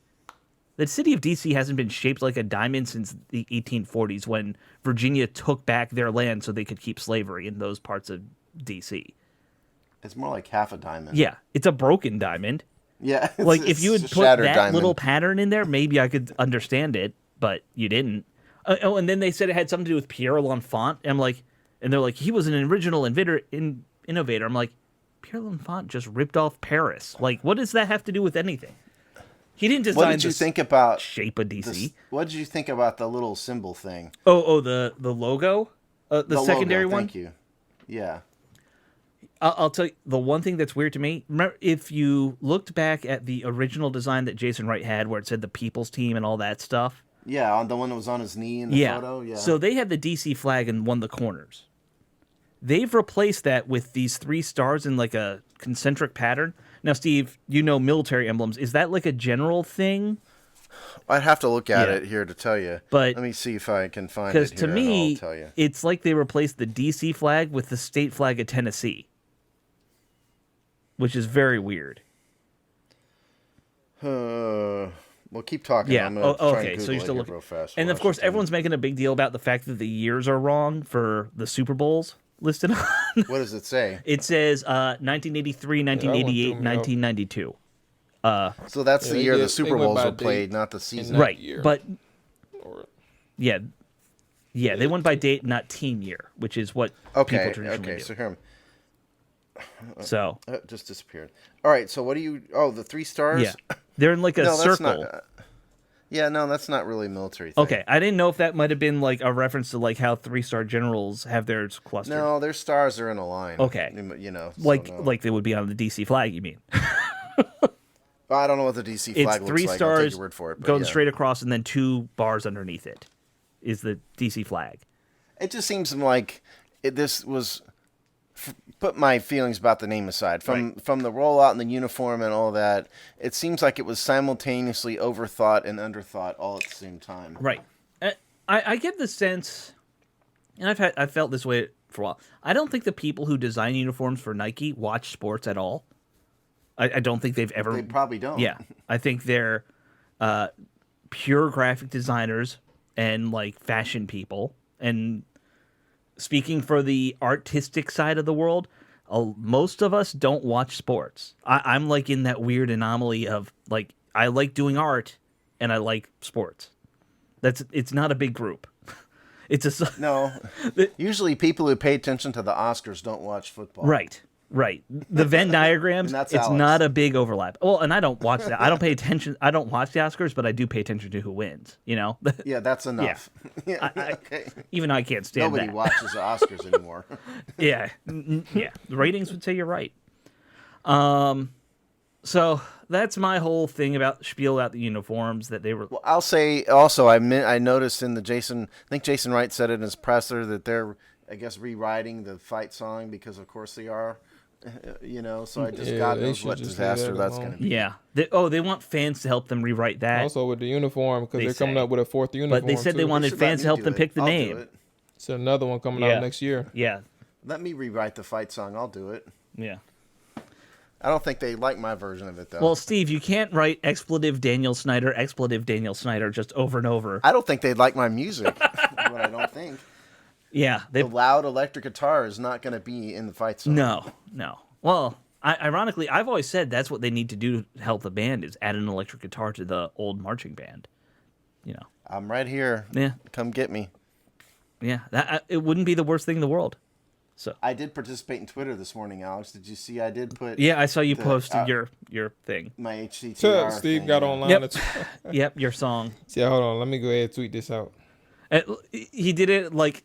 Speaker 2: The city of DC hasn't been shaped like a diamond since the 1840s, when Virginia took back their land so they could keep slavery in those parts of DC.
Speaker 3: It's more like half a diamond.
Speaker 2: Yeah, it's a broken diamond.
Speaker 3: Yeah.
Speaker 2: Like, if you had
Speaker 3: it's a
Speaker 2: put
Speaker 3: shattered
Speaker 2: that
Speaker 3: diamond.
Speaker 2: little pattern in there, maybe I could understand it, but you didn't. And then they said it had something to do with Pierre L'Enfant. And they're like, he was an original innovator. I'm like, Pierre L'Enfant just ripped off Paris. Like, what does that have to do with anything? He didn't design
Speaker 3: What did you
Speaker 2: the
Speaker 3: think about
Speaker 2: shape of DC.
Speaker 3: What did you think about the little symbol thing?
Speaker 2: The logo? The secondary
Speaker 3: logo,
Speaker 2: one?
Speaker 3: Thank you. Yeah.
Speaker 2: I'll tell you, the one thing that's weird to me, remember, if you looked back at the original design that Jason Wright had, where it said the People's Team and all that stuff.
Speaker 3: Yeah, on the one that was on his knee in the photo. Yeah.
Speaker 2: So they had the DC flag in one of the corners. They've replaced that with these 3 stars in like a concentric pattern. Now, Steve, military emblems. Is that like a general thing?
Speaker 3: I'd have to look at
Speaker 2: Yeah.
Speaker 3: it here to tell you.
Speaker 2: But-
Speaker 3: let me see if I can find it
Speaker 2: Because
Speaker 3: here.
Speaker 2: to me,
Speaker 3: and I'll tell you.
Speaker 2: it's like they replaced the DC flag with the state flag of Tennessee, which is very weird.
Speaker 3: Well, keep talking.
Speaker 2: Yeah.
Speaker 3: I'm gonna try
Speaker 2: Okay.
Speaker 3: and
Speaker 2: So
Speaker 3: Google
Speaker 2: you're
Speaker 3: it
Speaker 2: still
Speaker 3: here
Speaker 2: looking.
Speaker 3: real fast.
Speaker 2: And of course, everyone's making a big deal about the fact that the years are wrong for the Super Bowls listed on.
Speaker 3: What does it say?
Speaker 2: It says 1983, 1988,
Speaker 4: threw me off.
Speaker 2: 1992.
Speaker 3: So that's
Speaker 4: Yeah,
Speaker 3: the
Speaker 4: they
Speaker 3: year the
Speaker 4: did-
Speaker 3: Super
Speaker 4: they went
Speaker 3: Bowls
Speaker 4: by
Speaker 3: were
Speaker 4: date
Speaker 3: played, not the
Speaker 4: and
Speaker 3: season.
Speaker 4: not
Speaker 2: Right.
Speaker 4: year.
Speaker 2: But
Speaker 4: Or-
Speaker 2: yeah, they went by date, not team year, which is what
Speaker 3: Okay.
Speaker 2: people traditionally
Speaker 3: Okay.
Speaker 2: do.
Speaker 3: So here,
Speaker 2: So
Speaker 3: it just disappeared. All right. So what do you? Oh, the 3 stars.
Speaker 2: yeah, they're in like a
Speaker 3: No, that's
Speaker 2: circle.
Speaker 3: not. Yeah, no, that's not really a military thing.
Speaker 2: Okay, I didn't know if that might have been like a reference to like how 3-star generals have theirs clustered.
Speaker 3: No, their stars are in a line.
Speaker 2: Okay.
Speaker 3: So
Speaker 2: like
Speaker 3: no.
Speaker 2: like they would be on the DC flag. You mean?
Speaker 3: I don't know what the DC
Speaker 2: It's
Speaker 3: flag
Speaker 2: 3
Speaker 3: looks like. I'll
Speaker 2: stars
Speaker 3: take your word for it. But
Speaker 2: going
Speaker 3: yeah.
Speaker 2: straight across, and then 2 bars underneath it is the DC flag.
Speaker 3: It just seems like this was. Put my feelings about the name aside. From the rollout and the uniform and all that, it seems like it was simultaneously overthought and underthought all at the same time.
Speaker 2: Right. I get the sense, and I've felt this way for a while. I don't think the people who design uniforms for Nike watch sports at all. I don't think they've ever.
Speaker 3: They probably don't.
Speaker 2: Yeah, I think they're pure graphic designers and like fashion people. And speaking for the artistic side of the world, most of us don't watch sports. I'm like in that weird anomaly of like I like doing art and I like sports. It's not a big group. It's a
Speaker 3: No. Usually people who pay attention to the Oscars don't watch football.
Speaker 2: right. The Venn diagrams,
Speaker 3: And that's
Speaker 2: it's
Speaker 3: Alex.
Speaker 2: not a big overlap. Well, and I don't watch that. I don't pay attention. I don't watch the Oscars, but I do pay attention to who wins.
Speaker 3: Yeah, that's enough. Yeah. Okay.
Speaker 2: Even I can't stand
Speaker 3: Nobody
Speaker 2: that.
Speaker 3: watches the Oscars anymore.
Speaker 2: Yeah. Yeah. The ratings would say you're right. So that's my whole thing about spiel about the uniforms that they were.
Speaker 3: Well, I'll say also, I noticed in the I think Jason Wright said it in his presser that they're, I guess, rewriting the fight song because, of course, they are. So I just
Speaker 4: Yeah,
Speaker 3: God
Speaker 4: they
Speaker 3: knows
Speaker 4: should
Speaker 3: what
Speaker 4: just leave that
Speaker 3: disaster that's
Speaker 4: alone.
Speaker 3: going to be.
Speaker 2: Yeah. They want fans to help them rewrite that.
Speaker 4: Also with the uniform, because
Speaker 2: They
Speaker 4: they're coming
Speaker 2: say.
Speaker 4: up with a 4th uniform.
Speaker 2: But they said they
Speaker 4: too.
Speaker 2: wanted
Speaker 3: Should let
Speaker 2: fans to
Speaker 3: me
Speaker 2: help
Speaker 3: do
Speaker 2: them
Speaker 3: it.
Speaker 2: pick the
Speaker 3: I'll do
Speaker 2: name.
Speaker 3: it.
Speaker 4: So another one coming
Speaker 2: Yeah.
Speaker 4: out next year.
Speaker 2: Yeah.
Speaker 3: Let me rewrite the fight song. I'll do it.
Speaker 2: Yeah.
Speaker 3: I don't think they like my version of it though.
Speaker 2: Well, Steve, you can't write expletive Daniel Snyder just over and over.
Speaker 3: I don't think they'd like my music. What I don't think.
Speaker 2: Yeah,
Speaker 3: The loud electric guitar is not going to be in the fight song.
Speaker 2: No. Well, ironically, I've always said that's what they need to do to help the band is add an electric guitar to the old marching band. You know.
Speaker 3: I'm right here.
Speaker 2: Yeah.
Speaker 3: Come get me.
Speaker 2: Yeah, it wouldn't be the worst thing in the world. So
Speaker 3: I did participate in Twitter this morning, Alex. Did you see? I did put.
Speaker 2: yeah, I saw you posted your thing.
Speaker 3: My HCTR.
Speaker 4: So Steve
Speaker 3: thing,
Speaker 4: got
Speaker 3: yeah.
Speaker 4: online.
Speaker 2: Yep. Yep, your song.
Speaker 4: Yeah, hold on. Let me go ahead and tweet this out.
Speaker 2: He did it like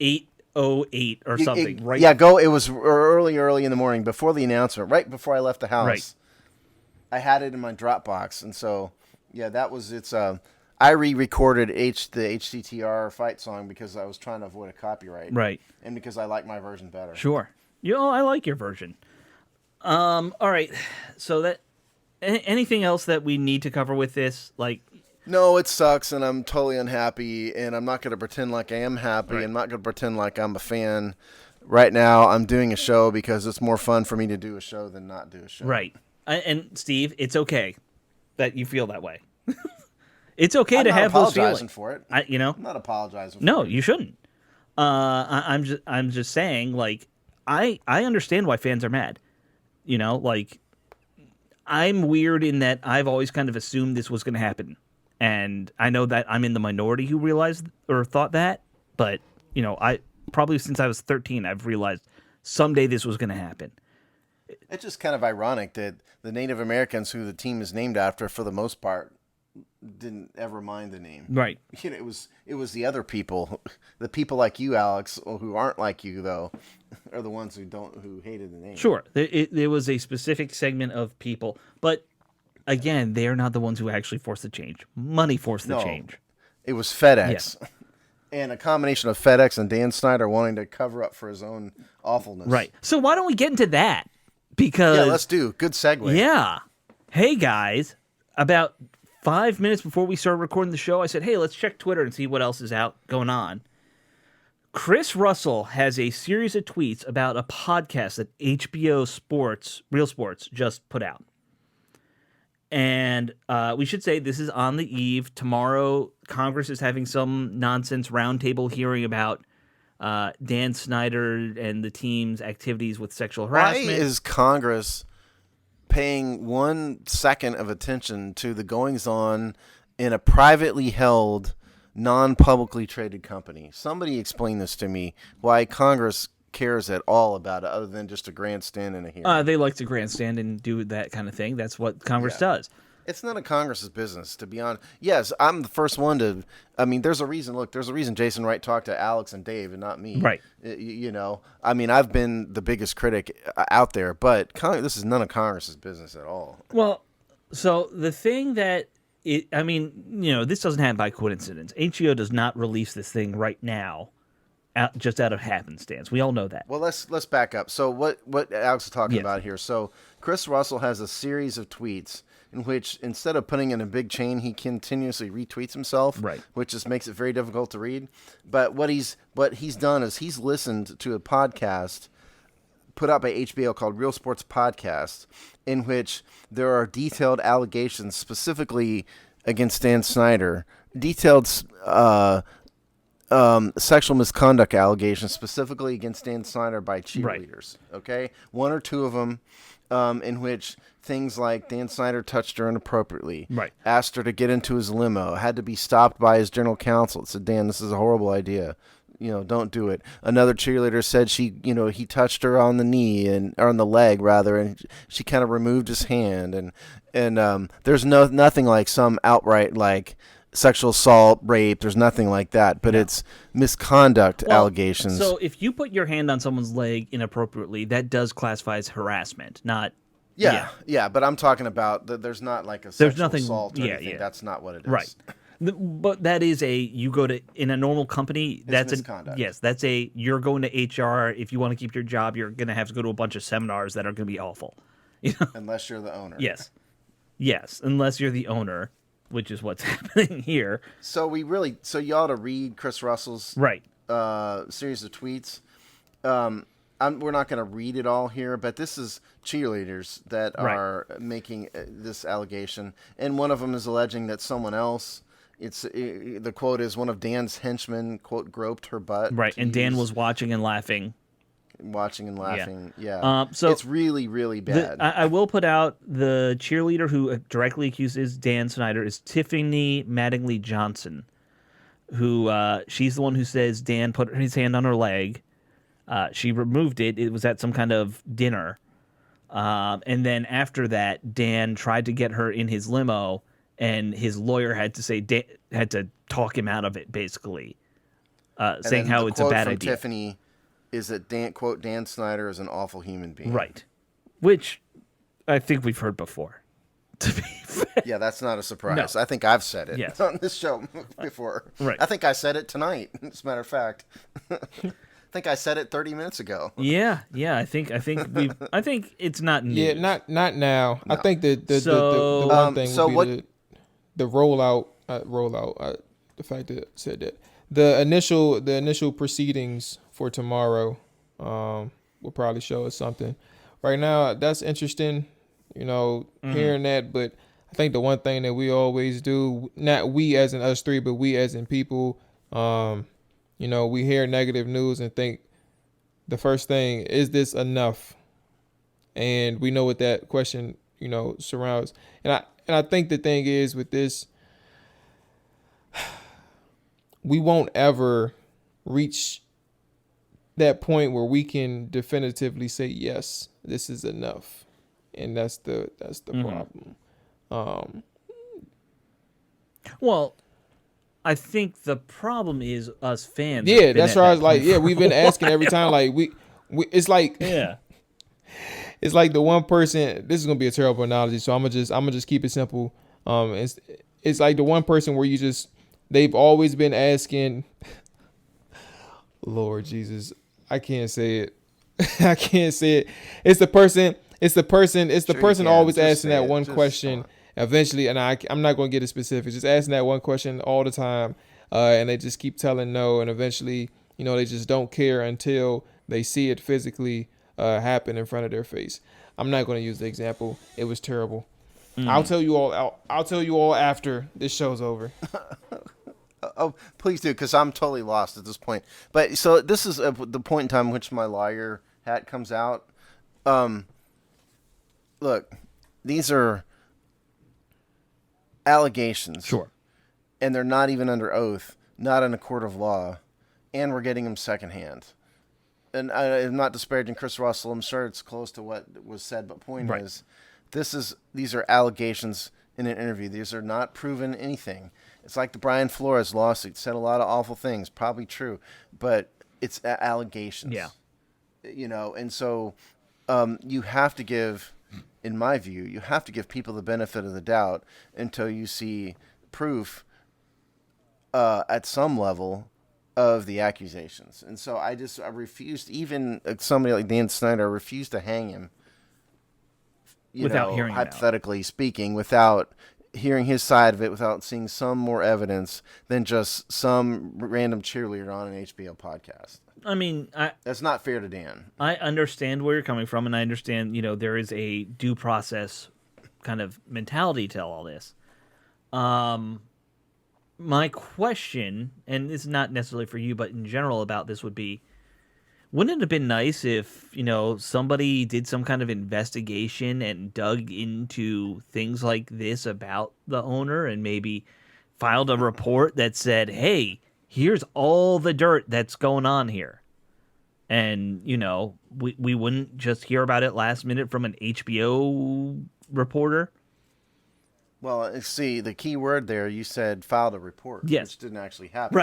Speaker 2: 8:08 or something, right?
Speaker 3: Yeah, It was early in the morning before the announcement, right before I left the house.
Speaker 2: Right.
Speaker 3: I had it in my Dropbox, and so yeah, that was its. I re-recorded the HCTR fight song because I was trying to avoid a copyright,
Speaker 2: Right.
Speaker 3: and because I like my version better.
Speaker 2: Sure. I like your version. All right. So that anything else that we need to cover with this? Like,
Speaker 3: No, it sucks, and I'm totally unhappy, and I'm not going to pretend like I am happy.
Speaker 2: Right.
Speaker 3: I'm not going to pretend like I'm a fan. Right now, I'm doing a show because it's more fun for me to do a show than not do a show.
Speaker 2: right. And Steve, it's okay that you feel that way. It's okay
Speaker 3: I'm
Speaker 2: to
Speaker 3: not
Speaker 2: have those
Speaker 3: apologizing
Speaker 2: feelings.
Speaker 3: for it.
Speaker 2: I'm
Speaker 3: I'm not apologizing for
Speaker 2: No,
Speaker 3: it.
Speaker 2: you shouldn't. I'm just saying, like, I understand why fans are mad. Like, I'm weird in that I've always kind of assumed this was going to happen, and I know that I'm in the minority who realized or thought that. But I probably since I was 13, I've realized someday this was going to happen.
Speaker 3: It's just kind of ironic that the Native Americans, who the team is named after, for the most part, didn't ever mind the name.
Speaker 2: Right.
Speaker 3: It was the other people, the people like you, Alex, who aren't like you though, are the ones who hated the name.
Speaker 2: Sure. There was a specific segment of people, but again, they are not the ones who actually forced the change. Money forced the
Speaker 3: No.
Speaker 2: change.
Speaker 3: It was FedEx.
Speaker 2: Yes.
Speaker 3: And a combination of FedEx and Dan Snyder wanting to cover up for his own awfulness.
Speaker 2: Right. So why don't we get into that? Because
Speaker 3: Yeah, let's do. Good segue.
Speaker 2: yeah. Hey guys, about 5 minutes before we started recording the show, I said, "Hey, let's check Twitter and see what else is going on." Chris Russell has a series of tweets about a podcast that HBO Sports, Real Sports, just put out. And we should say this is on the eve. Tomorrow, Congress is having some nonsense roundtable hearing about Dan Snyder and the team's activities with sexual harassment.
Speaker 3: Why is Congress paying 1 second of attention to the goings-on in a privately held, non-publicly traded company? Somebody explain this to me, why Congress cares at all about it other than just a grandstand and a hearing.
Speaker 2: They like to grandstand and do that kind of thing. That's what Congress does.
Speaker 3: It's none of Congress's business, to be honest. Yes, I'm the first one to. I mean, there's a reason. Look, there's a reason Jason Wright talked to Alex and Dave and not me.
Speaker 2: Right.
Speaker 3: I mean, I've been the biggest critic out there, but this is none of Congress's business at all.
Speaker 2: Well, so the thing that this doesn't happen by coincidence. HBO does not release this thing right now, just out of happenstance. We all know that.
Speaker 3: Well, let's back up. So what Alex is talking
Speaker 2: Yes.
Speaker 3: about here. So Chris Russell has a series of tweets in which, instead of putting in a big chain, he continuously retweets himself,
Speaker 2: Right.
Speaker 3: which just makes it very difficult to read. But what he's done is he's listened to a podcast put out by HBO called Real Sports Podcast, in which there are detailed allegations specifically against Dan Snyder, detailed sexual misconduct allegations specifically against Dan Snyder by cheerleaders. Right. Okay, 1 or 2 of them, in which things like Dan Snyder touched her inappropriately,
Speaker 2: Right.
Speaker 3: asked her to get into his limo, had to be stopped by his general counsel. Said, "Dan, this is a horrible idea. Don't do it." Another cheerleader said he touched her on the knee or on the leg rather, and she kind of removed his hand, and there's nothing like some outright like sexual assault, rape. There's nothing like that, but it's misconduct allegations.
Speaker 2: So if you put your hand on someone's leg inappropriately, that does classify as harassment, not.
Speaker 3: Yeah, but I'm talking about there's not like a sexual assault or anything.
Speaker 2: Yeah.
Speaker 3: That's not what it is.
Speaker 2: Right. But that is you go to, in a normal company, that's
Speaker 3: misconduct.
Speaker 2: Yes, you're going to HR. If you want to keep your job, you're going to have to go to a bunch of seminars that are going to be awful.
Speaker 3: Unless you're the owner.
Speaker 2: Yes, unless you're the owner, which is what's happening here.
Speaker 3: So you ought to read Chris Russell's
Speaker 2: Right.
Speaker 3: Series of tweets. we're not going to read it all here, but this is cheerleaders that
Speaker 2: Right.
Speaker 3: are making this allegation, and one of them is alleging that someone else. The quote is one of Dan's henchmen quote groped her butt.
Speaker 2: Right,
Speaker 3: to
Speaker 2: and Dan
Speaker 3: use-
Speaker 2: was watching and laughing.
Speaker 3: watching and laughing. Yeah.
Speaker 2: So
Speaker 3: it's really, really bad.
Speaker 2: I will put out the cheerleader who directly accuses Dan Snyder is Tiffany Mattingly Johnson, who she's the one who says Dan put his hand on her leg. She removed it. It was at some kind of dinner. And then after that, Dan tried to get her in his limo, and his lawyer had to talk him out of it, basically,
Speaker 3: And
Speaker 2: saying
Speaker 3: then
Speaker 2: how
Speaker 3: the
Speaker 2: it's a
Speaker 3: quote
Speaker 2: bad
Speaker 3: from
Speaker 2: idea.
Speaker 3: Tiffany is that Dan Snyder is an awful human being.
Speaker 2: Right. Which I think we've heard before. To be fair.
Speaker 3: Yeah, that's not a surprise.
Speaker 2: No.
Speaker 3: I think I've said it
Speaker 2: Yes.
Speaker 3: on this show before.
Speaker 2: Right.
Speaker 3: I think I said it tonight, as a matter of fact. I think I said it 30 minutes ago.
Speaker 2: Yeah. I think it's not new.
Speaker 4: Yeah, not now. I think the
Speaker 2: So-
Speaker 4: one thing
Speaker 3: so
Speaker 4: would be the rollout. The fact that I said that the initial proceedings for tomorrow will probably show us something. Right now, that's interesting. Hearing that, but I think the one thing that we always do, not we as in us three, but we as in people, we hear negative news and think the first thing, is this enough? And we know what that question, surrounds. And I think the thing is with this, we won't ever reach that point where we can definitively say, yes, this is enough. And that's the problem.
Speaker 2: Well, I think the problem is us fans.
Speaker 4: Yeah,
Speaker 2: have been
Speaker 4: that's
Speaker 2: at
Speaker 4: why I
Speaker 2: that
Speaker 4: was like,
Speaker 2: point
Speaker 4: yeah,
Speaker 2: for
Speaker 4: we've been
Speaker 2: a
Speaker 4: asking every time, like we it's like
Speaker 2: Yeah.
Speaker 4: it's like the one person. This is gonna be a terrible analogy, so I'm gonna just keep it simple. It's like the one person where they've always been asking. Lord Jesus, I can't say it. I can't say it. It's the person. It's the person
Speaker 3: can.
Speaker 4: always
Speaker 3: Just
Speaker 4: asking
Speaker 3: say
Speaker 4: that
Speaker 3: it.
Speaker 4: one
Speaker 3: Just
Speaker 4: question.
Speaker 3: come
Speaker 4: Eventually, and I'm not gonna get it specific. Just asking that one question all the time, and they just keep telling no, and eventually, they just don't care until they see it physically happen in front of their face. I'm not gonna use the example. It was terrible. I'll tell you all. I'll tell you all after this show's over.
Speaker 3: Oh, please do, because I'm totally lost at this point. But so this is the point in time in which my lawyer hat comes out. Look, these are allegations.
Speaker 2: Sure.
Speaker 3: And they're not even under oath, not in a court of law, and we're getting them secondhand. And I'm not disparaging Chris Russell. I'm sure it's close to what was said, but point
Speaker 2: Right.
Speaker 3: is, these are allegations in an interview. These are not proven anything. It's like the Brian Flores lawsuit. Said a lot of awful things, probably true, but it's allegations.
Speaker 2: Yeah.
Speaker 3: And so you have to give, in my view, you have to give people the benefit of the doubt until you see proof at some level of the accusations. And so I refused, even somebody like Dan Snyder, I refused to hang him.
Speaker 2: Without hearing him out.
Speaker 3: hypothetically speaking, without hearing his side of it, without seeing some more evidence than just some random cheerleader on an HBO podcast.
Speaker 2: I mean,
Speaker 3: That's not fair to Dan.
Speaker 2: I understand where you're coming from, and I understand, there is a due process kind of mentality to all this. My question, and this is not necessarily for you, but in general about this would be, wouldn't it have been nice if, somebody did some kind of investigation and dug into things like this about the owner and maybe filed a report that said, hey, here's all the dirt that's going on here. And, we wouldn't just hear about it last minute from an HBO reporter.
Speaker 3: Well, see, the key word there, you said filed a report,
Speaker 2: Yes.
Speaker 3: which didn't actually happen.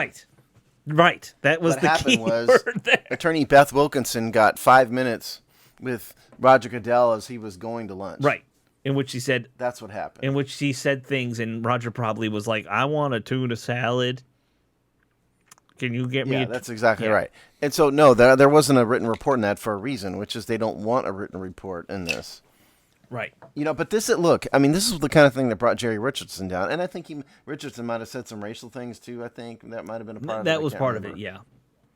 Speaker 2: Right. That was
Speaker 3: What
Speaker 2: the
Speaker 3: happened
Speaker 2: key
Speaker 3: was
Speaker 2: word there.
Speaker 3: Attorney Beth Wilkinson got 5 minutes with Roger Goodell as he was going to lunch.
Speaker 2: Right. In which he said,
Speaker 3: That's what happened.
Speaker 2: in which he said things, and Roger probably was like, I want a tuna salad. Can you get me
Speaker 3: Yeah,
Speaker 2: a
Speaker 3: that's exactly
Speaker 2: Yeah.
Speaker 3: right. And so, no, there wasn't a written report in that for a reason, which is they don't want a written report in this.
Speaker 2: Right.
Speaker 3: But this is the kind of thing that brought Jerry Richardson down. And I think Richardson might have said some racial things, too, I think. That might have been a part of it.
Speaker 2: That
Speaker 3: I
Speaker 2: was
Speaker 3: can't
Speaker 2: part
Speaker 3: remember.
Speaker 2: of it, yeah.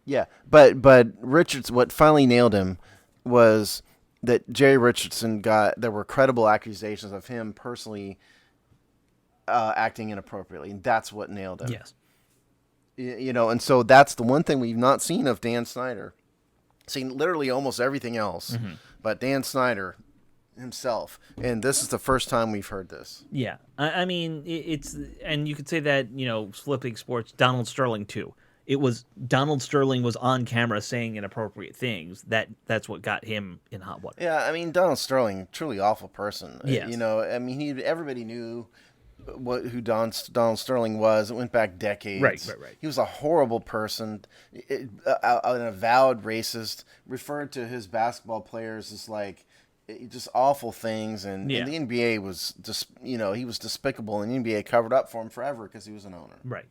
Speaker 3: Yeah, but Richards, what finally nailed him was that Jerry Richardson there were credible accusations of him personally acting inappropriately, and that's what nailed him.
Speaker 2: Yes.
Speaker 3: And so that's the one thing we've not seen of Dan Snyder. Seen literally almost everything else, but Dan Snyder himself, and this is the first time we've heard this.
Speaker 2: Yeah. I mean, it's, and you could say that, flipping sports, Donald Sterling too. It was Donald Sterling was on camera saying inappropriate things. That's what got him in hot water.
Speaker 3: Yeah, I mean, Donald Sterling, truly awful person.
Speaker 2: Yes.
Speaker 3: I mean, everybody knew who Donald Sterling was. It went back decades.
Speaker 2: Right.
Speaker 3: He was a horrible person, an avowed racist, referred to his basketball players as like just awful things, and the NBA was just, he was despicable, and the NBA covered up for him forever because he was an owner.
Speaker 2: Right.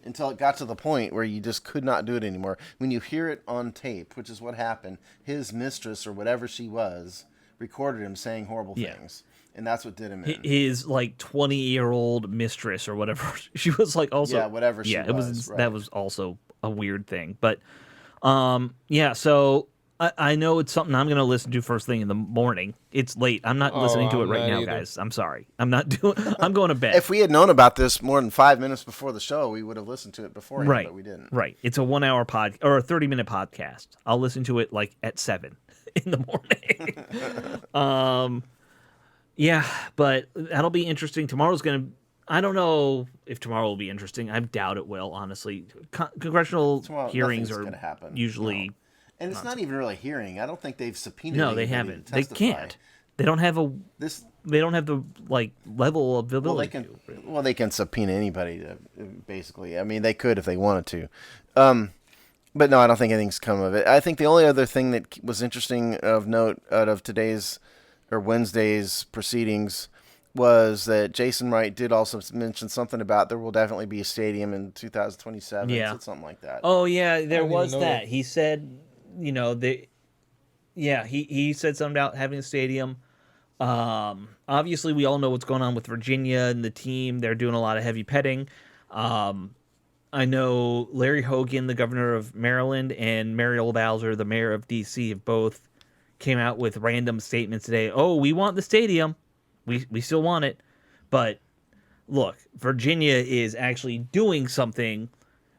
Speaker 3: Until it got to the point where you just could not do it anymore. When you hear it on tape, which is what happened, his mistress or whatever she was recorded him saying horrible things. And that's what did him in.
Speaker 2: His like 20-year-old mistress or whatever. She was like also
Speaker 3: whatever she was.
Speaker 2: That was also a weird thing. But so I know it's something I'm going to listen to first thing in the morning. It's late. I'm not listening to it right now, guys. I'm sorry. I'm going to bed.
Speaker 3: If we had known about this more than 5 minutes before the show, we would have listened to it beforehand,
Speaker 2: right.
Speaker 3: But we didn't.
Speaker 2: Right. It's a 1-hour or a 30-minute podcast. I'll listen to it like at 7 in the morning. Yeah, but that'll be interesting. Tomorrow's going to... I don't know if tomorrow will be interesting. I doubt it will, honestly. Congressional hearings are usually...
Speaker 3: No. And it's not even really a hearing. I don't think they've subpoenaed.
Speaker 2: No, they haven't. They can't. They don't have They don't have the level of ability.
Speaker 3: Well, they can subpoena anybody. Basically, I mean, they could if they wanted to. But no, I don't think anything's come of it. I think the only other thing that was interesting of note out of today's or Wednesday's proceedings was that Jason Wright did also mention something about there will definitely be a stadium in 2027.
Speaker 2: Yeah,
Speaker 3: said something like that.
Speaker 2: Oh yeah, there was that. He said. He said something about having a stadium. Obviously, we all know what's going on with Virginia and the team. They're doing a lot of heavy petting. I know Larry Hogan, the governor of Maryland, and Muriel Bowser, the mayor of D.C., have both came out with random statements today. Oh, we want the stadium. We still want it. But look, Virginia is actually doing something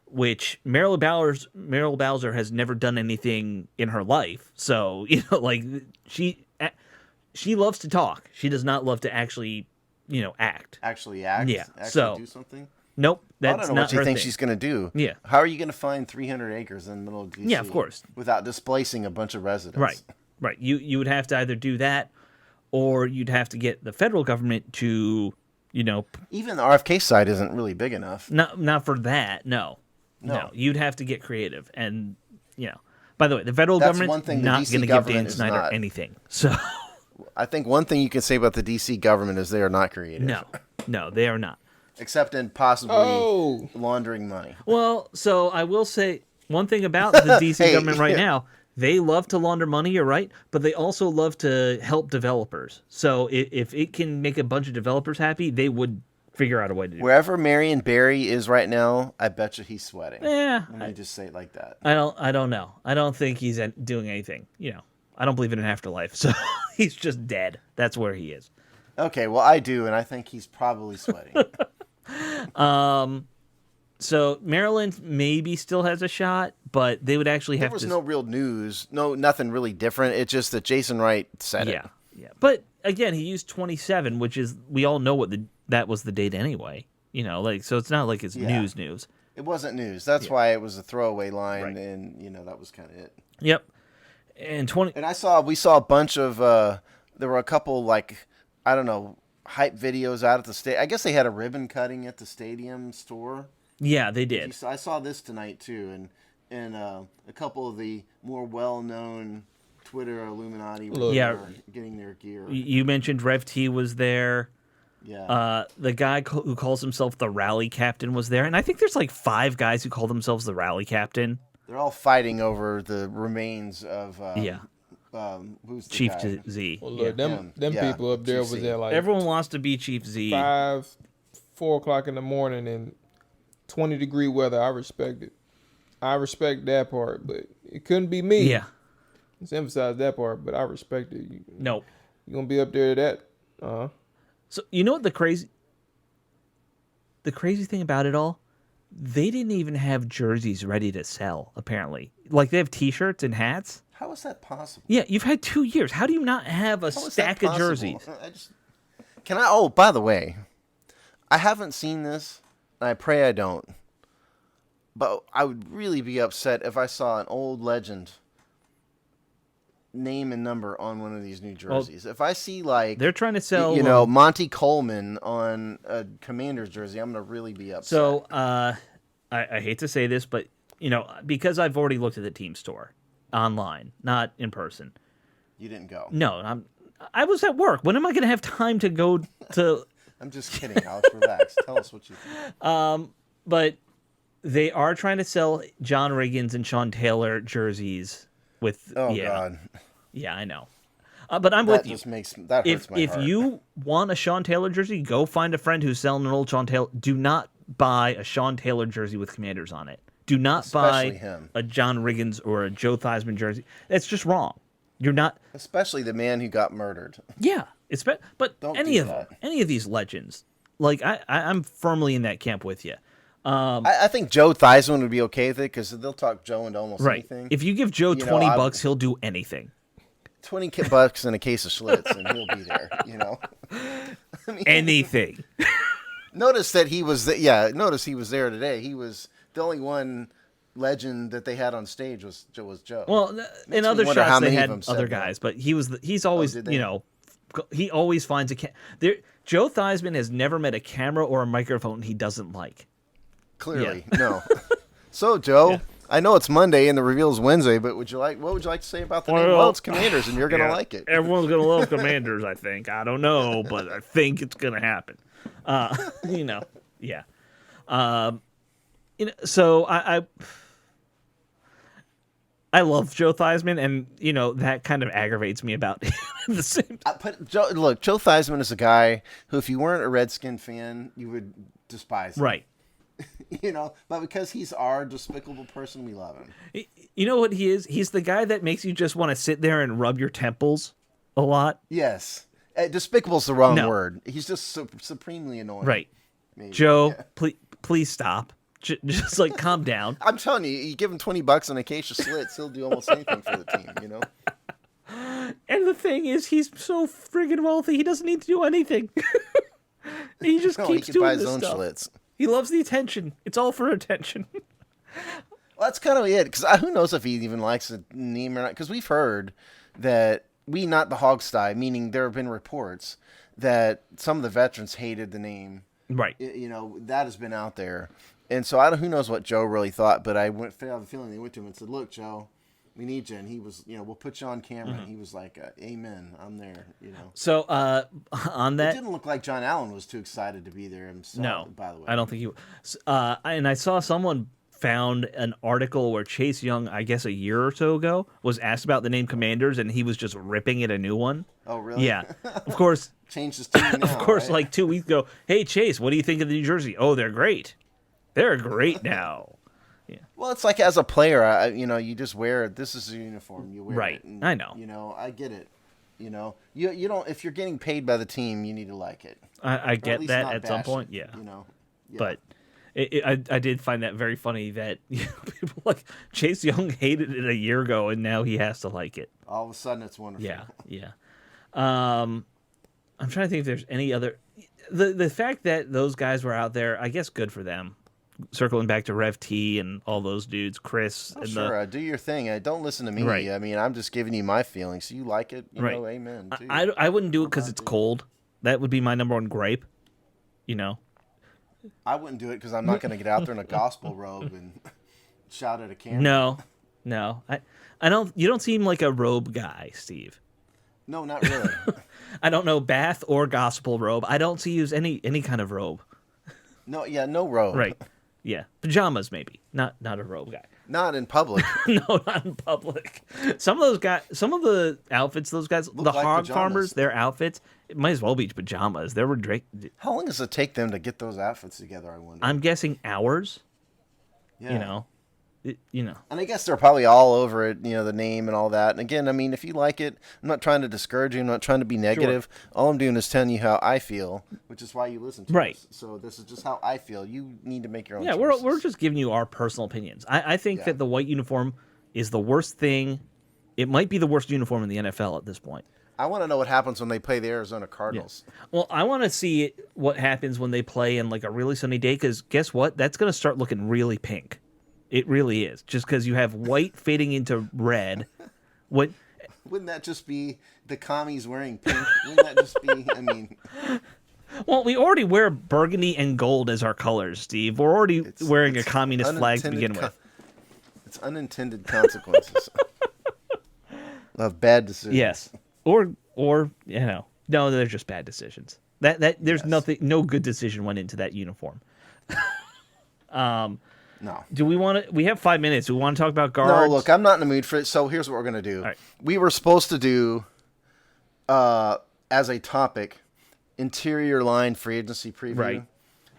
Speaker 2: which Muriel Bowser has never done anything in her life. So, she loves to talk. She does not love to actually, act.
Speaker 3: Actually act?
Speaker 2: Yeah.
Speaker 3: Actually do something?
Speaker 2: Nope. That's
Speaker 3: I don't know
Speaker 2: not
Speaker 3: what you
Speaker 2: her
Speaker 3: think
Speaker 2: thing.
Speaker 3: she's going to do.
Speaker 2: Yeah.
Speaker 3: How are you going to find 300 acres in the middle of D.C.?
Speaker 2: Yeah, of course.
Speaker 3: Without displacing a bunch of residents?
Speaker 2: Right. You would have to either do that or you'd have to get the federal government to,
Speaker 3: Even the RFK side isn't really big enough.
Speaker 2: Not for that, no. You'd have to get creative. And, by the way, the federal government's not going to give Dan Snyder anything. So
Speaker 3: I think one thing you can say about the D.C. government is they are not creative.
Speaker 2: No, they are not.
Speaker 3: Except in possibly laundering money.
Speaker 2: Well, so I will say one thing about the D.C. government right now. They love to launder money, you're right, but they also love to help developers. So if it can make a bunch of developers happy, they would figure out a way to do it.
Speaker 3: Wherever Marion Barry is right now, I bet you he's sweating.
Speaker 2: Yeah.
Speaker 3: Let me just say it like that.
Speaker 2: I don't know. I don't think he's doing anything. I don't believe in an afterlife, so he's just dead. That's where he is.
Speaker 3: Okay, well, I do, and I think he's probably sweating.
Speaker 2: So Maryland maybe still has a shot, but they would actually have to...
Speaker 3: There was no real news, nothing really different. It's just that Jason Wright said it.
Speaker 2: Yeah. But again, he used 27, which is, we all know that was the date anyway. So it's not like it's news.
Speaker 3: It wasn't news. That's why it was a throwaway line, and that was kind of it.
Speaker 2: Yep. And
Speaker 3: we saw a bunch of there were a couple hype videos out at the state. I guess they had a ribbon cutting at the stadium store.
Speaker 2: Yeah, they did.
Speaker 3: I saw this tonight too, and a couple of the more well-known Twitter Illuminati were getting their gear.
Speaker 2: You mentioned Rev T was there.
Speaker 3: Yeah.
Speaker 2: The guy who calls himself the Rally Captain was there, and I think there's like 5 guys who call themselves the Rally Captain.
Speaker 3: They're all fighting over the remains of who's the
Speaker 2: Chief
Speaker 3: guy?
Speaker 2: Z.
Speaker 4: Well, look, them people up there was there like
Speaker 2: everyone wants to be Chief Z.
Speaker 4: 4 o'clock in the morning in 20-degree weather. I respect it. I respect that part, but it couldn't be me.
Speaker 2: Yeah.
Speaker 4: Let's emphasize that part, but I respect it.
Speaker 2: No.
Speaker 4: You gonna be up there to that?
Speaker 2: So you know what the crazy thing about it all? They didn't even have jerseys ready to sell, apparently. Like, they have T-shirts and hats.
Speaker 3: How is that possible?
Speaker 2: Yeah, you've had 2 years. How do you not have a
Speaker 3: How is
Speaker 2: stack
Speaker 3: that
Speaker 2: of
Speaker 3: possible?
Speaker 2: jerseys?
Speaker 3: Can I? Oh, by the way, I haven't seen this, and I pray I don't. But I would really be upset if I saw an old legend name and number on one of these new jerseys. If I see, like,
Speaker 2: They're trying to sell...
Speaker 3: you know, Monty Coleman on a Commander's jersey, I'm going to really be upset.
Speaker 2: So, I hate to say this, but, you know, because I've already looked at the team store online, not in person.
Speaker 3: You didn't go.
Speaker 2: No, I was at work. When am I going to have time to go to...
Speaker 3: I'm just kidding, Alex. Relax. Tell us what you think.
Speaker 2: But they are trying to sell John Riggins and Sean Taylor jerseys with...
Speaker 3: Oh,
Speaker 2: yeah.
Speaker 3: God.
Speaker 2: Yeah, I know. But I'm with
Speaker 3: That
Speaker 2: you.
Speaker 3: just that hurts my
Speaker 2: If
Speaker 3: heart.
Speaker 2: you want a Sean Taylor jersey, go find a friend who's selling an old Sean Taylor. Do not buy a Sean Taylor jersey with Commanders on it. Do not
Speaker 3: Especially
Speaker 2: buy
Speaker 3: him.
Speaker 2: a John Riggins or a Joe Theismann jersey. That's just wrong. You're not...
Speaker 3: Especially the man who got murdered.
Speaker 2: Yeah, but
Speaker 3: Don't
Speaker 2: any
Speaker 3: do
Speaker 2: of
Speaker 3: that.
Speaker 2: them, any of these legends, like I'm firmly in that camp with you.
Speaker 3: I think Joe Theismann would be okay with it because they'll talk Joe into almost
Speaker 2: Right.
Speaker 3: anything.
Speaker 2: If you give Joe
Speaker 3: You know,
Speaker 2: 20
Speaker 3: I-
Speaker 2: bucks, he'll do anything.
Speaker 3: $20 and a case of Schlitz, and he'll be there. You know. I mean,
Speaker 2: Anything.
Speaker 3: notice that he was. Notice he was there today. He was the only one legend that they had on stage was Joe.
Speaker 2: Well, in
Speaker 3: me
Speaker 2: other
Speaker 3: wonder how
Speaker 2: shots they
Speaker 3: many of
Speaker 2: had
Speaker 3: them said
Speaker 2: other
Speaker 3: that.
Speaker 2: guys, but he's always
Speaker 3: did they?
Speaker 2: you know, he always finds there. Joe Theismann has never met a camera or a microphone he doesn't like.
Speaker 3: Clearly, no. So, Joe,
Speaker 2: Yeah.
Speaker 3: I know it's Monday and the reveal is Wednesday, but what would you like to say about the name? Well, it's Commanders, and you're gonna like it.
Speaker 2: Everyone's gonna love Commanders, I think. I don't know, but I think it's gonna happen. You know, yeah. You know, so I love Joe Theismann, and you know that kind of aggravates me about him at the same time.
Speaker 3: Joe Theismann is a guy who, if you weren't a Redskin fan, you would despise him.
Speaker 2: Right.
Speaker 3: You know, but because he's our despicable person, we love him.
Speaker 2: You know what he is? He's the guy that makes you just want to sit there and rub your temples a lot.
Speaker 3: Yes. Despicable's the wrong
Speaker 2: No.
Speaker 3: word. He's just supremely annoying.
Speaker 2: Right.
Speaker 3: Maybe.
Speaker 2: Joe,
Speaker 3: Yeah.
Speaker 2: please stop. Just like calm down.
Speaker 3: I'm telling you, you give him $20 and a case of Schlitz, he'll do almost anything for the team, you know?
Speaker 2: And the thing is, he's so friggin' wealthy, he doesn't need to do anything. He just
Speaker 3: No, he
Speaker 2: keeps
Speaker 3: could
Speaker 2: doing
Speaker 3: buy his
Speaker 2: this
Speaker 3: own
Speaker 2: stuff.
Speaker 3: Schlitz.
Speaker 2: He loves the attention. It's all for attention.
Speaker 3: Well, that's kind of it, because who knows if he even likes the name or not, because we've heard that not the Hogsty, meaning there have been reports that some of the veterans hated the name.
Speaker 2: Right.
Speaker 3: You know, that has been out there. And so who knows what Joe really thought, but I have a feeling they went to him and said, "Look, Joe, we need you." And he was, you know, "We'll put you on camera." And he was like, "Amen, I'm there," you know.
Speaker 2: So, on
Speaker 3: It
Speaker 2: that,
Speaker 3: didn't look like John Allen was too excited to be there himself,
Speaker 2: no,
Speaker 3: by the way.
Speaker 2: I don't think he was. And I saw someone found an article where Chase Young, I guess a year or so ago, was asked about the name Commanders, and he was just ripping it a new one.
Speaker 3: Oh, really?
Speaker 2: Yeah. Of course,
Speaker 3: Changed his team now,
Speaker 2: of course,
Speaker 3: right?
Speaker 2: like 2 weeks ago, hey, Chase, what do you think of the New Jersey? Oh, they're great. They're great now.
Speaker 3: Well, it's like as a player, you know, you just wear it. This is a uniform. You wear
Speaker 2: Right.
Speaker 3: it. And,
Speaker 2: I know.
Speaker 3: You know, I get it. You know, you don't. If you're getting paid by the team, you need to like it.
Speaker 2: I
Speaker 3: Or at
Speaker 2: get
Speaker 3: least
Speaker 2: that
Speaker 3: not
Speaker 2: at some
Speaker 3: bash
Speaker 2: point,
Speaker 3: it,
Speaker 2: yeah.
Speaker 3: You know. Yeah.
Speaker 2: But I did find that very funny that people like Chase Young hated it a year ago, and now he has to like it.
Speaker 3: all of a sudden, it's wonderful.
Speaker 2: Yeah. I'm trying to think if there's any other. The fact that those guys were out there, I guess, good for them. Circling back to Rev T and all those dudes, Chris
Speaker 3: Oh,
Speaker 2: and
Speaker 3: sure, do your thing. Don't listen to me.
Speaker 2: Right.
Speaker 3: I mean, I'm just giving you my feelings. You like it, you
Speaker 2: Right.
Speaker 3: know, amen. Do
Speaker 2: I wouldn't do it because it's cold. That would be my number one gripe. You know.
Speaker 3: I wouldn't do it because I'm not going to get out there in a gospel robe and shout at a camera.
Speaker 2: No. I don't. You don't seem like a robe guy, Steve.
Speaker 3: No, not really.
Speaker 2: I don't know Bath or gospel robe. I don't see you as any kind of robe.
Speaker 3: No, yeah, no robe.
Speaker 2: Right. Yeah. Pajamas maybe. Not a robe guy.
Speaker 3: Not in public.
Speaker 2: No, not in public. Some of those guys, some of the outfits, those guys, the
Speaker 3: like
Speaker 2: hog
Speaker 3: pajamas.
Speaker 2: farmers, their outfits, it might as well be pajamas. They were
Speaker 3: How long does it take them to get those outfits together, I wonder?
Speaker 2: I'm guessing hours.
Speaker 3: yeah.
Speaker 2: You know,
Speaker 3: And I guess they're probably all over it, the name and all that. And again, I mean, if you like it, I'm not trying to discourage you. I'm not trying to be negative. All I'm doing is telling you how I feel, which is why you listen to us. So this is just how I feel. You need to make your own choices.
Speaker 2: We're just giving you our personal opinions. I think that the white uniform is the worst thing. It might be the worst uniform in the NFL at this point.
Speaker 3: I want to know what happens when they play the Arizona Cardinals.
Speaker 2: Yeah. Well, I want to see what happens when they play in like a really sunny day, because guess what? That's going to start looking really pink. It really is. Just because you have white fading into red. Wouldn't
Speaker 3: that just be the commies wearing pink? Wouldn't that just be, I mean...
Speaker 2: Well, we already wear burgundy and gold as our colors, Steve. We're already wearing a communist flag to begin with.
Speaker 3: It's unintended consequences of bad decisions.
Speaker 2: Yes. Or no, they're just bad decisions. There's nothing, no good decision went into that uniform.
Speaker 3: No.
Speaker 2: Do we want to? We have 5 minutes. Do we want to talk about guards?
Speaker 3: No, look, I'm not in the mood for it. So here's what we're gonna do.
Speaker 2: Right.
Speaker 3: We were supposed to do, as a topic, interior line free agency preview.
Speaker 2: Right.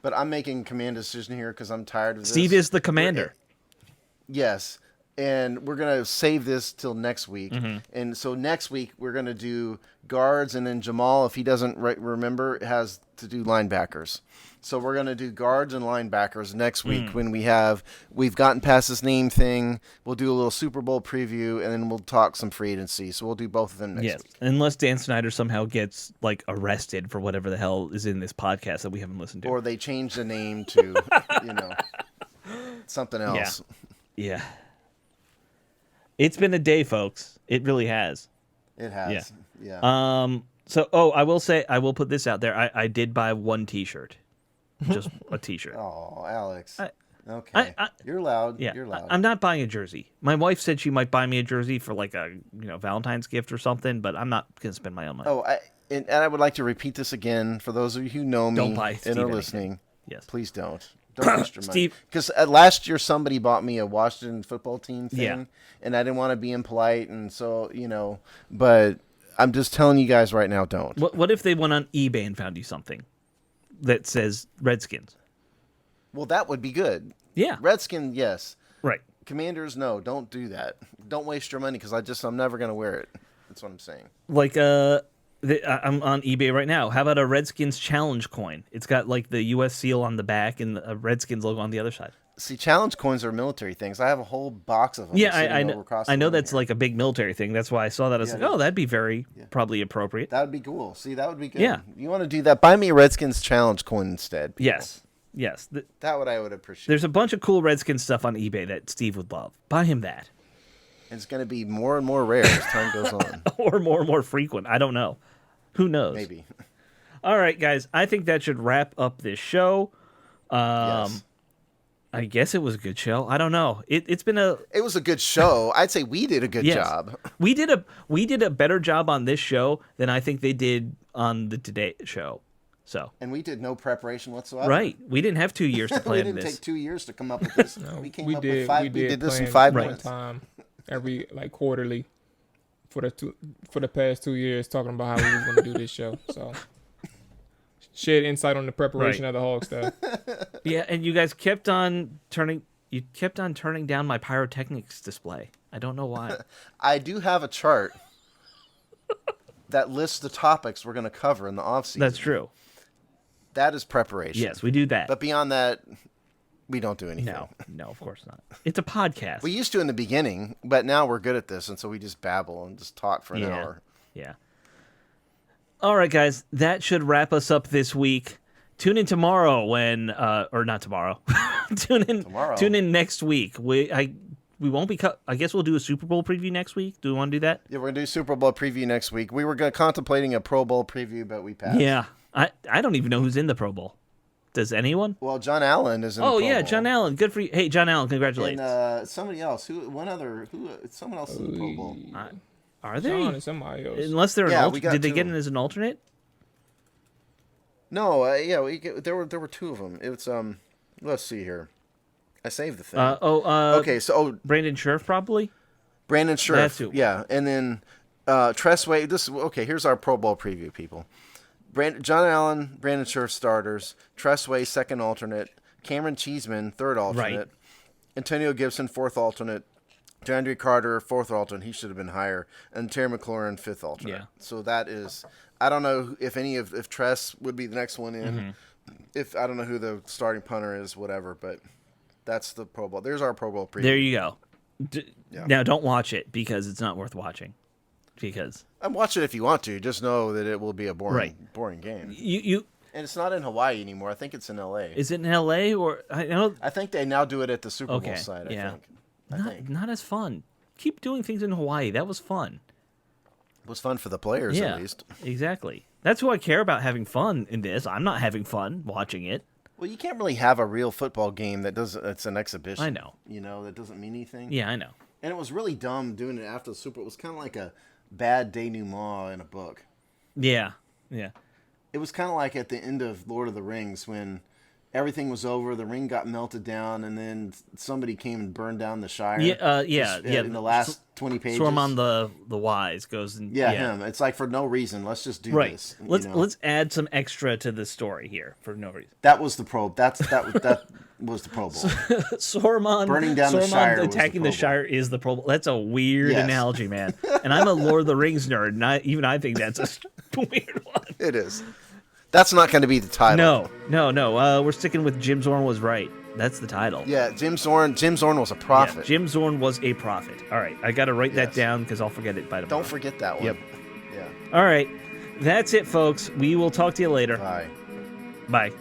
Speaker 3: But I'm making a command decision here because I'm tired of this.
Speaker 2: Steve is the commander.
Speaker 3: Yes. And we're going to save this till next week.
Speaker 2: Mm-hmm.
Speaker 3: And so next week, we're going to do guards, and then Jamal, if he doesn't remember, has to do linebackers. So we're going to do guards and linebackers next week when we've gotten past this name thing. We'll do a little Super Bowl preview, and then we'll talk some free agency. So we'll do both of them next week.
Speaker 2: Unless Dan Snyder somehow gets like arrested for whatever the hell is in this podcast that we haven't listened to.
Speaker 3: Or they change the name to, something else.
Speaker 2: Yeah. It's been a day, folks. It really has.
Speaker 3: It has. Yeah.
Speaker 2: So, I will say, I will put this out there. I did buy one T-shirt, just a T-shirt.
Speaker 3: Oh, Alex. Okay. You're loud.
Speaker 2: Yeah.
Speaker 3: You're loud.
Speaker 2: I'm not buying a jersey. My wife said she might buy me a jersey for like a Valentine's gift or something, but I'm not gonna spend my own money.
Speaker 3: And I would like to repeat this again for those of you who know me
Speaker 2: Don't buy Steve
Speaker 3: and are
Speaker 2: anything.
Speaker 3: listening.
Speaker 2: Yes.
Speaker 3: Please don't. Don't waste your money.
Speaker 2: Steve,
Speaker 3: because last year somebody bought me a Washington football team thing,
Speaker 2: Yeah.
Speaker 3: and I didn't want to be impolite, and so but I'm just telling you guys right now, don't.
Speaker 2: what if they went on eBay and found you something that says Redskins?
Speaker 3: Well, that would be good.
Speaker 2: Yeah.
Speaker 3: Redskin, yes.
Speaker 2: Right.
Speaker 3: Commanders, no. Don't do that. Don't waste your money because I'm never gonna wear it. That's what I'm saying.
Speaker 2: Like I'm on eBay right now. How about a Redskins challenge coin? It's got like the U.S. seal on the back and a Redskins logo on the other side.
Speaker 3: See, challenge coins are military things. I have a whole box of them.
Speaker 2: Yeah, I know that's
Speaker 3: here.
Speaker 2: like a big military thing. That's why I saw that. I was like, that'd be very probably appropriate.
Speaker 3: That would be cool. See, that would be good.
Speaker 2: Yeah.
Speaker 3: You want to do that? Buy me a Redskins challenge coin instead. People.
Speaker 2: Yes.
Speaker 3: I would appreciate.
Speaker 2: There's a bunch of cool Redskins stuff on eBay that Steve would love. Buy him that.
Speaker 3: And it's going to be more and more rare as time goes on.
Speaker 2: Or more and more frequent. I don't know. Who knows?
Speaker 3: Maybe.
Speaker 2: All right, guys. I think that should wrap up this show.
Speaker 3: Yes.
Speaker 2: I guess it was a good show. I don't know. It
Speaker 3: was a good show. I'd say we did a good job.
Speaker 2: We did a better job on this show than I think they did on the Today show. So.
Speaker 3: And we did no preparation whatsoever.
Speaker 2: Right. We didn't have 2 years to plan this.
Speaker 3: We didn't take 2 years to come up with this.
Speaker 4: No,
Speaker 3: we came up with 5. We did this in 5 minutes.
Speaker 4: Time every quarterly for the past 2 years talking about how we was going to do this show. So shared insight on the preparation of the Hog stuff.
Speaker 2: Yeah, and you guys kept on turning down my pyrotechnics display. I don't know why.
Speaker 3: I do have a chart that lists the topics we're going to cover in the off-season.
Speaker 2: That's true.
Speaker 3: That is preparation.
Speaker 2: Yes, we do that.
Speaker 3: But beyond that, we don't do anything.
Speaker 2: No, of course not. It's a podcast.
Speaker 3: We used to in the beginning, but now we're good at this, and so we just babble and just talk for an hour.
Speaker 2: Yeah. All right, guys, that should wrap us up this week. Tune in tomorrow when, or not tomorrow. Tune in next week. We won't be. I guess we'll do a Super Bowl preview next week. Do we want to do that?
Speaker 3: Yeah, we're gonna do Super Bowl preview next week. We were contemplating a Pro Bowl preview, but we passed.
Speaker 2: Yeah, I don't even know who's in the Pro Bowl. Does anyone?
Speaker 3: Well, John Allen is in the Pro Bowl.
Speaker 2: John Allen. Good for you. Hey, John Allen, congratulations.
Speaker 3: And somebody else. Someone else in the Pro Bowl.
Speaker 2: Are they?
Speaker 4: John and somebody else.
Speaker 2: Unless they're an alternate. Did they get in as an alternate?
Speaker 3: No, there were 2 of them. It's let's see here. I saved the thing.
Speaker 2: Okay,
Speaker 3: so
Speaker 2: Brandon Scherf probably.
Speaker 3: Brandon Scherf.
Speaker 2: That's who.
Speaker 3: Yeah, and then Tressway. Here's our Pro Bowl preview, people. John Allen, Brandon Scherf starters. Tressway second alternate. Cameron Cheeseman third alternate. Antonio Gibson, 4th alternate. DeAndre Carter, 4th alternate. He should have been higher. And Terry McLaurin, 5th alternate.
Speaker 2: Yeah.
Speaker 3: So that is, I don't know if Tress would be the next one in. If I don't know who the starting punter is, whatever. But that's the Pro Bowl. There's our Pro Bowl preview.
Speaker 2: There you go.
Speaker 3: Yeah.
Speaker 2: Now, don't watch it because it's not worth watching. Because
Speaker 3: watch it if you want to. Just know that it will be a boring game.
Speaker 2: you
Speaker 3: And it's not in Hawaii anymore. I think it's in L.A.
Speaker 2: is it in L.A. or I know?
Speaker 3: I think they now do it at the Super Bowl
Speaker 2: Okay,
Speaker 3: site.
Speaker 2: yeah.
Speaker 3: I think.
Speaker 2: Not as fun. Keep doing things in Hawaii. That was fun.
Speaker 3: It was fun for the players,
Speaker 2: Yeah,
Speaker 3: at least.
Speaker 2: exactly. That's who I care about having fun in this. I'm not having fun watching it.
Speaker 3: Well, you can't really have a real football game that's an exhibition.
Speaker 2: I know.
Speaker 3: That doesn't mean anything.
Speaker 2: Yeah, I know.
Speaker 3: And it was really dumb doing it after the Super Bowl. It was kind of like a bad denouement in a book.
Speaker 2: Yeah, yeah.
Speaker 3: It was kind of like at the end of Lord of the Rings when everything was over, the ring got melted down, and then somebody came and burned down the Shire.
Speaker 2: Yeah.
Speaker 3: In the last 20 pages.
Speaker 2: Saruman the Wise goes and
Speaker 3: him. It's like for no reason. Let's just do this.
Speaker 2: Let's add some extra to the story here for no reason.
Speaker 3: That was the Pro. That was the Pro Bowl.
Speaker 2: Saruman
Speaker 3: burning down the Shire,
Speaker 2: attacking the Shire is the Pro Bowl. That's a weird
Speaker 3: Yes.
Speaker 2: analogy, man. And I'm a Lord of the Rings nerd, and I think that's a weird one.
Speaker 3: It is. That's not going to be the title.
Speaker 2: No. We're sticking with Jim Zorn was right. That's the title.
Speaker 3: Yeah, Jim Zorn was a prophet.
Speaker 2: Yeah, Jim Zorn was a prophet. All right, I got to write that down because I'll forget it by tomorrow.
Speaker 3: Don't forget that one.
Speaker 2: Yep.
Speaker 3: Yeah.
Speaker 2: All right, that's it, folks. We will talk to you later.
Speaker 3: Bye.
Speaker 2: Bye.